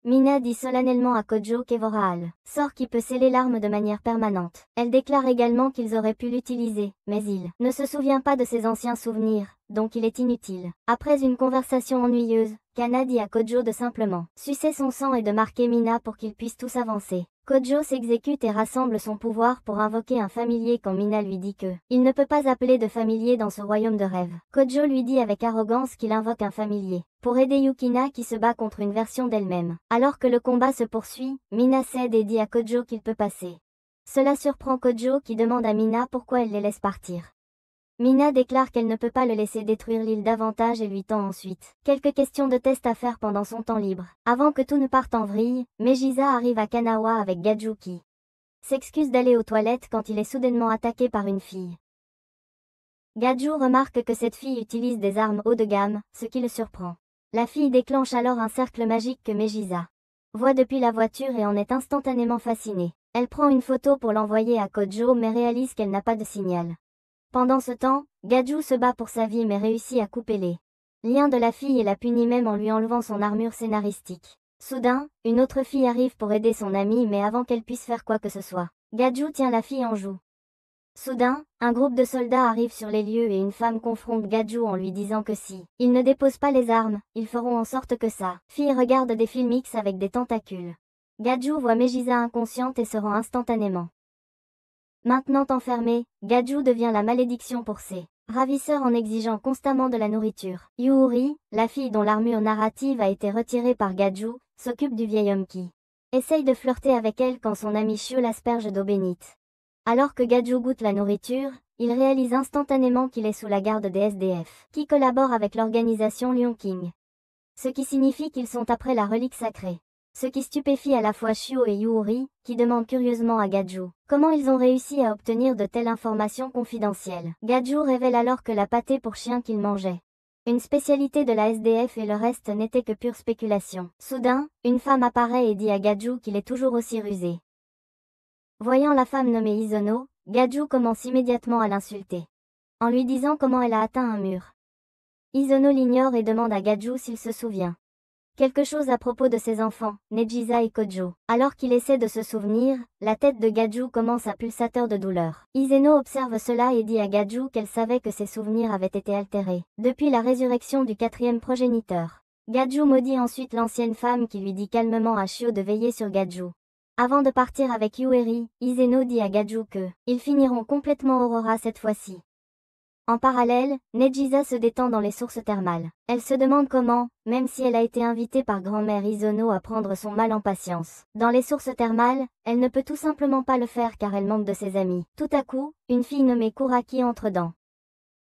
Mina dit solennellement à Kojo qu'Evora a le sort qui peut sceller l'arme de manière permanente. Elle déclare également qu'ils auraient pu l'utiliser, mais il ne se souvient pas de ses anciens souvenirs, donc il est inutile. Après une conversation ennuyeuse, Kana dit à Kojo de simplement sucer son sang et de marquer Mina pour qu'ils puissent tous avancer. Kojo s'exécute et rassemble son pouvoir pour invoquer un familier quand Mina lui dit que il ne peut pas appeler de familier dans ce royaume de rêve. Kojo lui dit avec arrogance qu'il invoque un familier pour aider Yukina qui se bat contre une version d'elle-même. Alors que le combat se poursuit, Mina cède et dit à Kojo qu'il peut passer. Cela surprend Kojo qui demande à Mina pourquoi elle les laisse partir. Mina déclare qu'elle ne peut pas le laisser détruire l'île davantage et lui tend ensuite quelques questions de test à faire pendant son temps libre. Avant que tout ne parte en vrille, Mejiza arrive à Kanawa avec Gaju qui s'excuse d'aller aux toilettes quand il est soudainement attaqué par une fille. Gaju remarque que cette fille utilise des armes haut de gamme, ce qui le surprend. La fille déclenche alors un cercle magique que Mejiza voit depuis la voiture et en est instantanément fascinée. Elle prend une photo pour l'envoyer à Kojo mais réalise qu'elle n'a pas de signal. Pendant ce temps, Gaju se bat pour sa vie mais réussit à couper les liens de la fille et la punit même en lui enlevant son armure scénaristique. Soudain, une autre fille arrive pour aider son amie mais avant qu'elle puisse faire quoi que ce soit, Gaju tient la fille en joue. Soudain, un groupe de soldats arrive sur les lieux et une femme confronte Gaju en lui disant que si ils ne déposent pas les armes, ils feront en sorte que sa fille regarde des films X avec des tentacules. Gaju voit Megisa inconsciente et se rend instantanément. Maintenant enfermée, Gaju devient la malédiction pour ses ravisseurs en exigeant constamment de la nourriture. Yuri, la fille dont l'armure narrative a été retirée par Gaju, s'occupe du vieil homme qui essaye de flirter avec elle quand son ami Shio l'asperge d'eau bénite. Alors que Gaju goûte la nourriture, il réalise instantanément qu'il est sous la garde des SDF, qui collaborent avec l'organisation Lion King. Ce qui signifie qu'ils sont après la relique sacrée. Ce qui stupéfie à la fois Shio et Yuri, qui demandent curieusement à Gaju comment ils ont réussi à obtenir de telles informations confidentielles. Gaju révèle alors que la pâtée pour chien qu'il mangeait, une spécialité de la SDF et le reste n'était que pure spéculation. Soudain, une femme apparaît et dit à Gaju qu'il est toujours aussi rusé. Voyant la femme nommée Isono, Gaju commence immédiatement à l'insulter, en lui disant comment elle a atteint un mur. Isono l'ignore et demande à Gaju s'il se souvient quelque chose à propos de ses enfants, Nejisa et Kojo. Alors qu'il essaie de se souvenir, la tête de Gaju commence à pulsateur de douleur. Isono observe cela et dit à Gaju qu'elle savait que ses souvenirs avaient été altérés depuis la résurrection du 4e progéniteur. Gaju maudit ensuite l'ancienne femme qui lui dit calmement à Shio de veiller sur Gaju. Avant de partir avec Yuri, Isono dit à Gaju que ils finiront complètement Aurora cette fois-ci. En parallèle, Nejisa se détend dans les sources thermales. Elle se demande comment, même si elle a été invitée par grand-mère Isono à prendre son mal en patience. Dans les sources thermales, elle ne peut tout simplement pas le faire car elle manque de ses amis. Tout à coup, une fille nommée Kuraki entre dans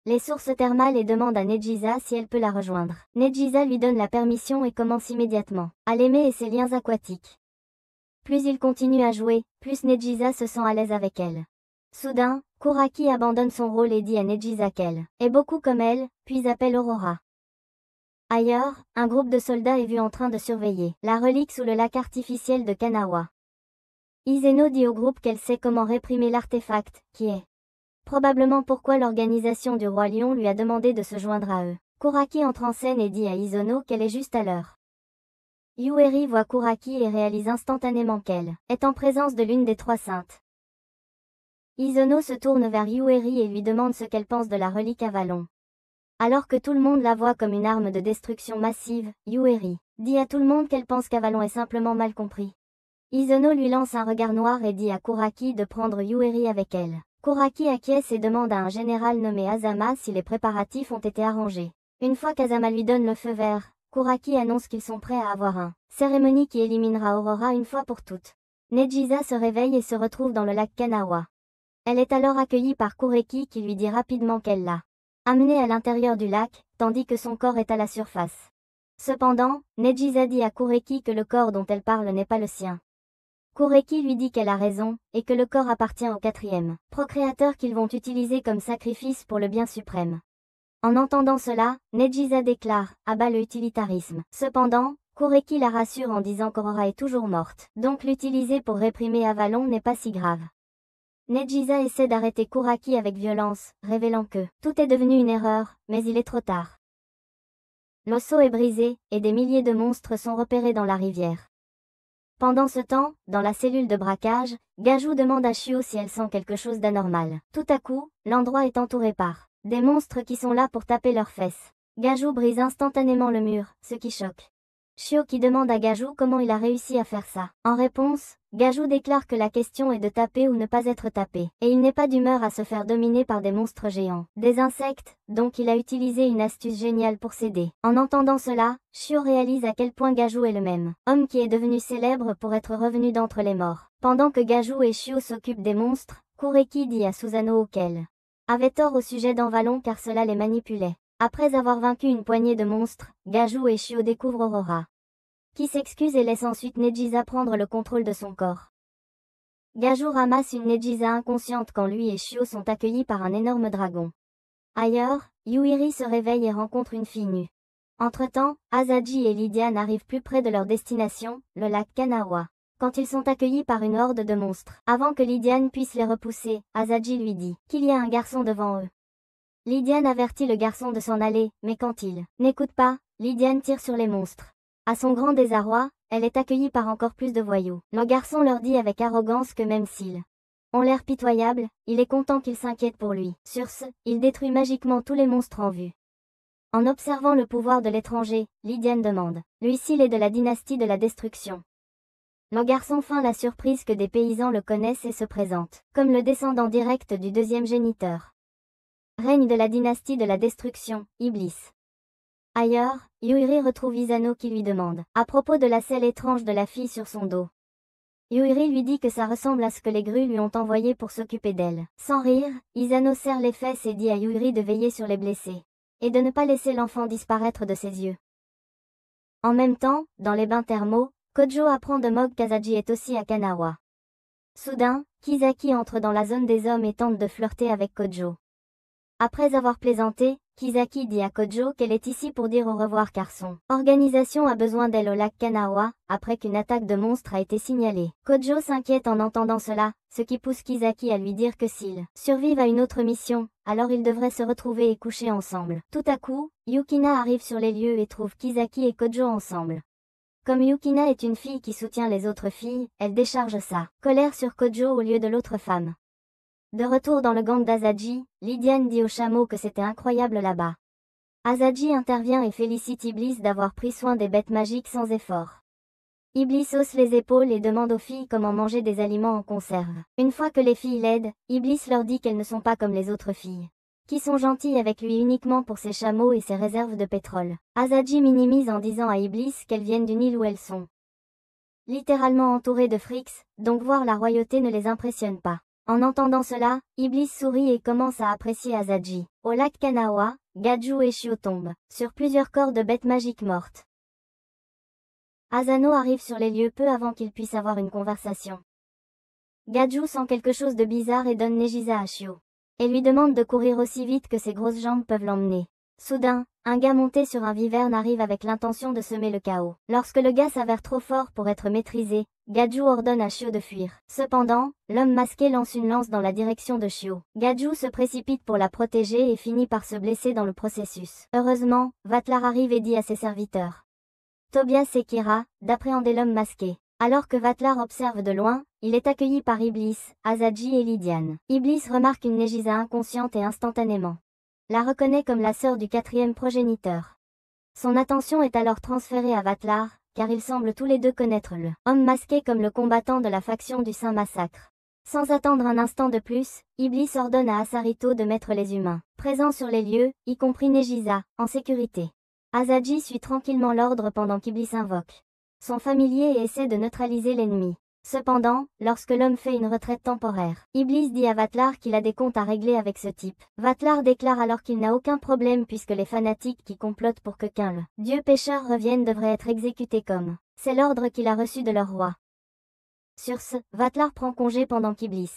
les sources thermales et demande à Nejisa si elle peut la rejoindre. Nejisa lui donne la permission et commence immédiatement à l'aimer et ses liens aquatiques. Plus il continue à jouer, plus Nejisa se sent à l'aise avec elle. Soudain, Kuraki abandonne son rôle et dit à Nejisa qu'elle est beaucoup comme elle, puis appelle Aurora. Ailleurs, un groupe de soldats est vu en train de surveiller la relique sous le lac artificiel de Kanawa. Isono dit au groupe qu'elle sait comment réprimer l'artefact, qui est probablement pourquoi l'organisation du roi lion lui a demandé de se joindre à eux. Kuraki entre en scène et dit à Isono qu'elle est juste à l'heure. Yuri voit Kuraki et réalise instantanément qu'elle est en présence de l'une des 3 saintes. Isono se tourne vers Yuri et lui demande ce qu'elle pense de la relique Avalon. Alors que tout le monde la voit comme une arme de destruction massive, Yuri dit à tout le monde qu'elle pense qu'Avalon est simplement mal compris. Isono lui lance un regard noir et dit à Kuraki de prendre Yuri avec elle. Kuraki acquiesce et demande à un général nommé Azama si les préparatifs ont été arrangés. Une fois qu'Azama lui donne le feu vert, Kuraki annonce qu'ils sont prêts à avoir une cérémonie qui éliminera Aurora une fois pour toutes. Nejisa se réveille et se retrouve dans le lac Kanawa. Elle est alors accueillie par Kureki qui lui dit rapidement qu'elle l'a amenée à l'intérieur du lac, tandis que son corps est à la surface. Cependant, Nejisa dit à Kureki que le corps dont elle parle n'est pas le sien. Kureki lui dit qu'elle a raison, et que le corps appartient au 4e procréateur qu'ils vont utiliser comme sacrifice pour le bien suprême. En entendant cela, Nejisa déclare « abat le utilitarisme ». Cependant, Kureki la rassure en disant qu'Aurora est toujours morte, donc l'utiliser pour réprimer Avalon n'est pas si grave. Nejisa essaie d'arrêter Kuraki avec violence, révélant que tout est devenu une erreur, mais il est trop tard. L'osso est brisé, et des milliers de monstres sont repérés dans la rivière. Pendant ce temps, dans la cellule de braquage, Gaju demande à Shio si elle sent quelque chose d'anormal. Tout à coup, l'endroit est entouré par des monstres qui sont là pour taper leurs fesses. Gaju brise instantanément le mur, ce qui choque Shio qui demande à Gaju comment il a réussi à faire ça. En réponse, Gaju déclare que la question est de taper ou ne pas être tapé, et il n'est pas d'humeur à se faire dominer par des monstres géants, des insectes, donc il a utilisé une astuce géniale pour s'aider. En entendant cela, Shio réalise à quel point Gaju est le même homme qui est devenu célèbre pour être revenu d'entre les morts. Pendant que Gaju et Shio s'occupent des monstres, Kureki dit à Susanoo qu'elle avait tort au sujet d'Avalon car cela les manipulait. Après avoir vaincu une poignée de monstres, Gaju et Shio découvrent Aurora, qui s'excuse et laisse ensuite Nejisa prendre le contrôle de son corps. Gaju ramasse une Nejisa inconsciente quand lui et Shio sont accueillis par un énorme dragon. Ailleurs, Yuri se réveille et rencontre une fille nue. Entre-temps, Asaji et Lydia n'arrivent plus près de leur destination, le lac Kanawa. quand ils sont accueillis par une horde de monstres. Avant que Lydiane puisse les repousser, Asaji lui dit qu'il y a un garçon devant eux. Lydiane avertit le garçon de s'en aller, mais quand il n'écoute pas, Lydiane tire sur les monstres. À son grand désarroi, elle est accueillie par encore plus de voyous. Le garçon leur dit avec arrogance que même s'ils ont l'air pitoyables, il est content qu'ils s'inquiètent pour lui. Sur ce, il détruit magiquement tous les monstres en vue. En observant le pouvoir de l'étranger, Lydiane demande « Lui s'il est de la dynastie de la destruction ». Le garçon feint la surprise que des paysans le connaissent et se présente comme le descendant direct du deuxième géniteur. Règne de la dynastie de la destruction, Iblis. Ailleurs, Yuri retrouve Isano qui lui demande à propos de la selle étrange de la fille sur son dos. Yuri lui dit que ça ressemble à ce que les grues lui ont envoyé pour s'occuper d'elle. Sans rire, Isano serre les fesses et dit à Yuri de veiller sur les blessés et de ne pas laisser l'enfant disparaître de ses yeux. En même temps, dans les bains thermaux, Kojo apprend de Mog qu'Asaji est aussi à Kanawa. Soudain, Kisaki entre dans la zone des hommes et tente de flirter avec Kojo. Après avoir plaisanté, Kisaki dit à Kojo qu'elle est ici pour dire au revoir car son organisation a besoin d'elle au lac Kanawa, après qu'une attaque de monstres a été signalée. Kojo s'inquiète en entendant cela, ce qui pousse Kisaki à lui dire que s'ils survivent à une autre mission, alors ils devraient se retrouver et coucher ensemble. Tout à coup, Yukina arrive sur les lieux et trouve Kisaki et Kojo ensemble. Comme Yukina est une fille qui soutient les autres filles, elle décharge sa colère sur Kojo au lieu de l'autre femme. De retour dans le gang d'Asaji, Lydiane dit au chameau que c'était incroyable là-bas. Asaji intervient et félicite Iblis d'avoir pris soin des bêtes magiques sans effort. Iblis hausse les épaules et demande aux filles comment manger des aliments en conserve. Une fois que les filles l'aident, Iblis leur dit qu'elles ne sont pas comme les autres filles, qui sont gentilles avec lui uniquement pour ses chameaux et ses réserves de pétrole. Asaji minimise en disant à Iblis qu'elles viennent d'une île où elles sont littéralement entourées de frics, donc voir la royauté ne les impressionne pas. En entendant cela, Iblis sourit et commence à apprécier Asaji. Au lac Kanawa, Gaju et Shio tombent sur plusieurs corps de bêtes magiques mortes. Asano arrive sur les lieux peu avant qu'ils puissent avoir une conversation. Gaju sent quelque chose de bizarre et donne Nejiza à Shio. Et lui demande de courir aussi vite que ses grosses jambes peuvent l'emmener. Soudain, un gars monté sur un viverne arrive avec l'intention de semer le chaos. Lorsque le gars s'avère trop fort pour être maîtrisé, Gaju ordonne à Shio de fuir. Cependant, l'homme masqué lance une lance dans la direction de Shio. Gaju se précipite pour la protéger et finit par se blesser dans le processus. Heureusement, Vatlar arrive et dit à ses serviteurs, Tobias et Kira, d'appréhender l'homme masqué. Alors que Vatlar observe de loin, il est accueilli par Iblis, Asaji et Lydiane. Iblis remarque une Nejiza inconsciente et instantanément la reconnaît comme la sœur du quatrième progéniteur. Son attention est alors transférée à Vatlar, car ils semblent tous les deux connaître le homme masqué comme le combattant de la faction du Saint Massacre. Sans attendre un instant de plus, Iblis ordonne à Asarito de mettre les humains présents sur les lieux, y compris Nejiza, en sécurité. Asaji suit tranquillement l'ordre pendant qu'Iblis invoque son familier et essaie de neutraliser l'ennemi. Cependant, lorsque l'homme fait une retraite temporaire, Iblis dit à Vatlar qu'il a des comptes à régler avec ce type. Vatlar déclare alors qu'il n'a aucun problème puisque les fanatiques qui complotent pour que qu'un dieu pécheur revienne devraient être exécutés comme c'est l'ordre qu'il a reçu de leur roi. Sur ce, Vatlar prend congé pendant qu'Iblis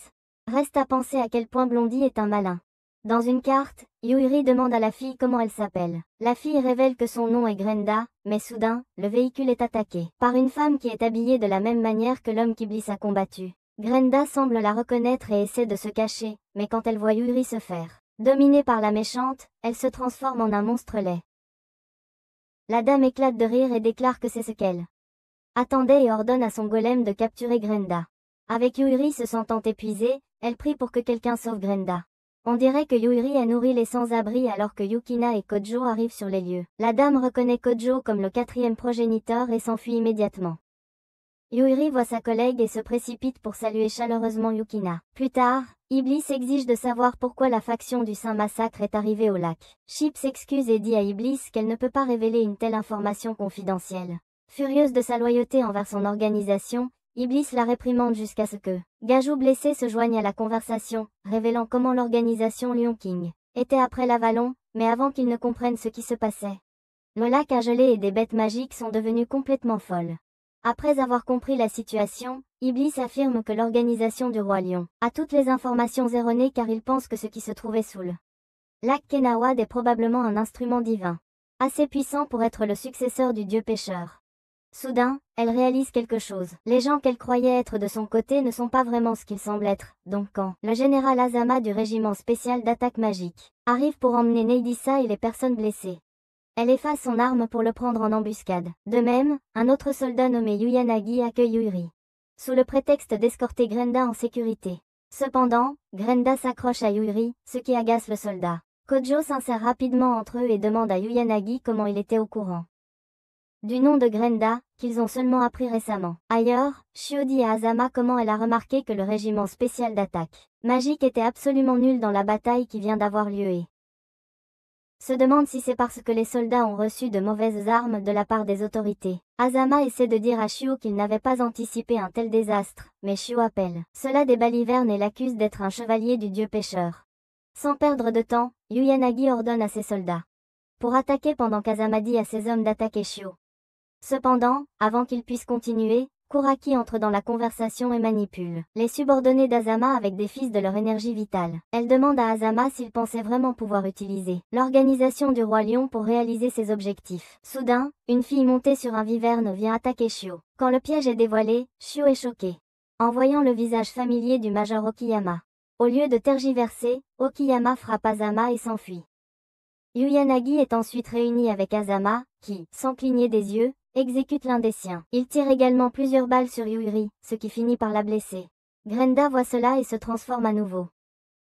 reste à penser à quel point Blondie est un malin. Dans une carte, Yuri demande à la fille comment elle s'appelle. La fille révèle que son nom est Grenda, mais soudain, le véhicule est attaqué par une femme qui est habillée de la même manière que l'homme qu'Iblis a combattu. Grenda semble la reconnaître et essaie de se cacher, mais quand elle voit Yuri se faire dominée par la méchante, elle se transforme en un monstre laid. La dame éclate de rire et déclare que c'est ce qu'elle attendait et ordonne à son golem de capturer Grenda. Avec Yuri se sentant épuisée, elle prie pour que quelqu'un sauve Grenda. On dirait que Yuri a nourri les sans-abri alors que Yukina et Kojo arrivent sur les lieux. La dame reconnaît Kojo comme le quatrième progéniteur et s'enfuit immédiatement. Yuri voit sa collègue et se précipite pour saluer chaleureusement Yukina. Plus tard, Iblis exige de savoir pourquoi la faction du Saint Massacre est arrivée au lac. Chip s'excuse et dit à Iblis qu'elle ne peut pas révéler une telle information confidentielle. Furieuse de sa loyauté envers son organisation, Iblis la réprimande jusqu'à ce que Gaju blessé se joigne à la conversation, révélant comment l'organisation Lion King était après l'Avalon, mais avant qu'ils ne comprennent ce qui se passait. Le lac a gelé et des bêtes magiques sont devenues complètement folles. Après avoir compris la situation, Iblis affirme que l'organisation du roi lion a toutes les informations erronées car il pense que ce qui se trouvait sous le lac Kenawad est probablement un instrument divin, assez puissant pour être le successeur du dieu pêcheur. Soudain, elle réalise quelque chose. Les gens qu'elle croyait être de son côté ne sont pas vraiment ce qu'ils semblent être. Donc quand le général Azama du régiment spécial d'attaque magique arrive pour emmener Neidissa et les personnes blessées, elle efface son arme pour le prendre en embuscade. De même, un autre soldat nommé Yuyanagi accueille Yuri, sous le prétexte d'escorter Grenda en sécurité. Cependant, Grenda s'accroche à Yuri, ce qui agace le soldat. Kojo s'insère rapidement entre eux et demande à Yuyanagi comment il était au courant du nom de Grenda, qu'ils ont seulement appris récemment. Ailleurs, Shio dit à Azama comment elle a remarqué que le régiment spécial d'attaque magique était absolument nul dans la bataille qui vient d'avoir lieu et se demande si c'est parce que les soldats ont reçu de mauvaises armes de la part des autorités. Azama essaie de dire à Shio qu'il n'avait pas anticipé un tel désastre, mais Shio appelle cela des balivernes et l'accuse d'être un chevalier du dieu pêcheur. Sans perdre de temps, Yuyanagi ordonne à ses soldats pour attaquer pendant qu'Azama dit à ses hommes d'attaquer Shio. Cependant, avant qu'ils puissent continuer, Kuraki entre dans la conversation et manipule les subordonnés d'Azama avec des fils de leur énergie vitale. Elle demande à Azama s'il pensait vraiment pouvoir utiliser l'organisation du roi lion pour réaliser ses objectifs. Soudain, une fille montée sur un viverne vient attaquer Shio. Quand le piège est dévoilé, Shio est choqué en voyant le visage familier du major Okiyama. Au lieu de tergiverser, Okiyama frappe Azama et s'enfuit. Yuyanagi est ensuite réuni avec Azama, qui, sans cligner des yeux, exécute l'un des siens. Il tire également plusieurs balles sur Yuri, ce qui finit par la blesser. Grenda voit cela et se transforme à nouveau.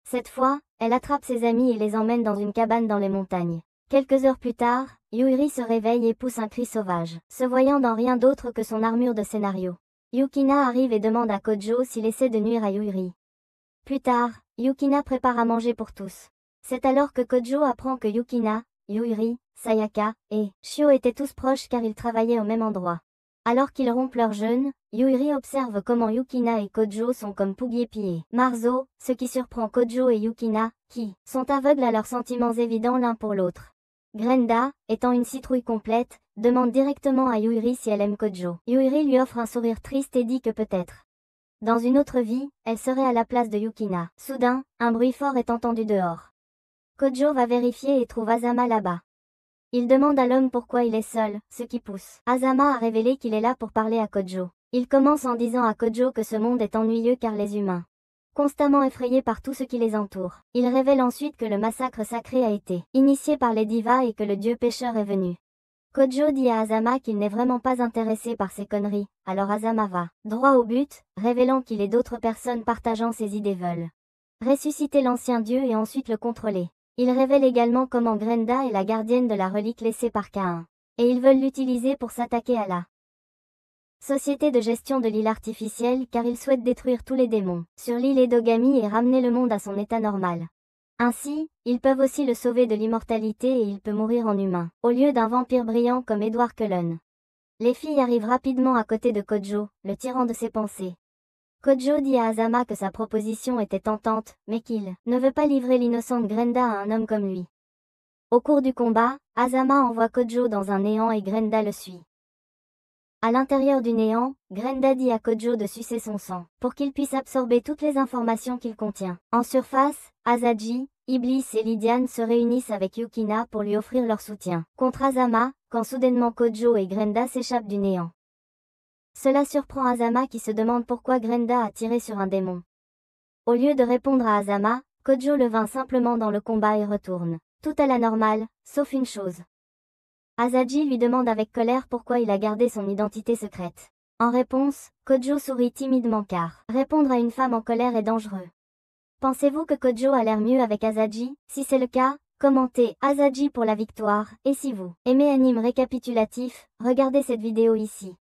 Cette fois, elle attrape ses amis et les emmène dans une cabane dans les montagnes. Quelques heures plus tard, Yuri se réveille et pousse un cri sauvage, se voyant dans rien d'autre que son armure de scénario. Yukina arrive et demande à Kojo s'il essaie de nuire à Yuri. Plus tard, Yukina prépare à manger pour tous. C'est alors que Kojo apprend que Yukina, Yuri, Sayaka et Shio étaient tous proches car ils travaillaient au même endroit. Alors qu'ils rompent leur jeûne, Yuri observe comment Yukina et Kojo sont comme Pugiepie et Marzo, ce qui surprend Kojo et Yukina, qui sont aveugles à leurs sentiments évidents l'un pour l'autre. Grenda, étant une citrouille complète, demande directement à Yuri si elle aime Kojo. Yuri lui offre un sourire triste et dit que peut-être, dans une autre vie, elle serait à la place de Yukina. Soudain, un bruit fort est entendu dehors. Kojo va vérifier et trouve Azama là-bas. Il demande à l'homme pourquoi il est seul, ce qui pousse Azama à révéler qu'il est là pour parler à Kojo. Il commence en disant à Kojo que ce monde est ennuyeux car les humains, constamment effrayés par tout ce qui les entoure. Il révèle ensuite que le massacre sacré a été initié par les divas et que le dieu pêcheur est venu. Kojo dit à Azama qu'il n'est vraiment pas intéressé par ces conneries, alors Azama va droit au but, révélant qu'il et d'autres personnes partageant ses idées veulent ressusciter l'ancien dieu et ensuite le contrôler. Il révèle également comment Grenda est la gardienne de la relique laissée par Cain, et ils veulent l'utiliser pour s'attaquer à la société de gestion de l'île artificielle car ils souhaitent détruire tous les démons sur l'île Edogami et ramener le monde à son état normal. Ainsi, ils peuvent aussi le sauver de l'immortalité et il peut mourir en humain, au lieu d'un vampire brillant comme Edward Cullen. Les filles arrivent rapidement à côté de Kojo, le tirant de ses pensées. Kojo dit à Azama que sa proposition était tentante, mais qu'il ne veut pas livrer l'innocente Grenda à un homme comme lui. Au cours du combat, Azama envoie Kojo dans un néant et Grenda le suit. À l'intérieur du néant, Grenda dit à Kojo de sucer son sang, pour qu'il puisse absorber toutes les informations qu'il contient. En surface, Asaji, Iblis et Lydiane se réunissent avec Yukina pour lui offrir leur soutien contre Azama, quand soudainement Kojo et Grenda s'échappent du néant. Cela surprend Azama qui se demande pourquoi Grenda a tiré sur un démon. Au lieu de répondre à Azama, Kojo le vainc simplement dans le combat et retourne tout à la normale, sauf une chose. Asaji lui demande avec colère pourquoi il a gardé son identité secrète. En réponse, Kojo sourit timidement car répondre à une femme en colère est dangereux. Pensez-vous que Kojo a l'air mieux avec Asaji? Si c'est le cas, commentez Asaji pour la victoire, et si vous aimez anime récapitulatif, regardez cette vidéo ici.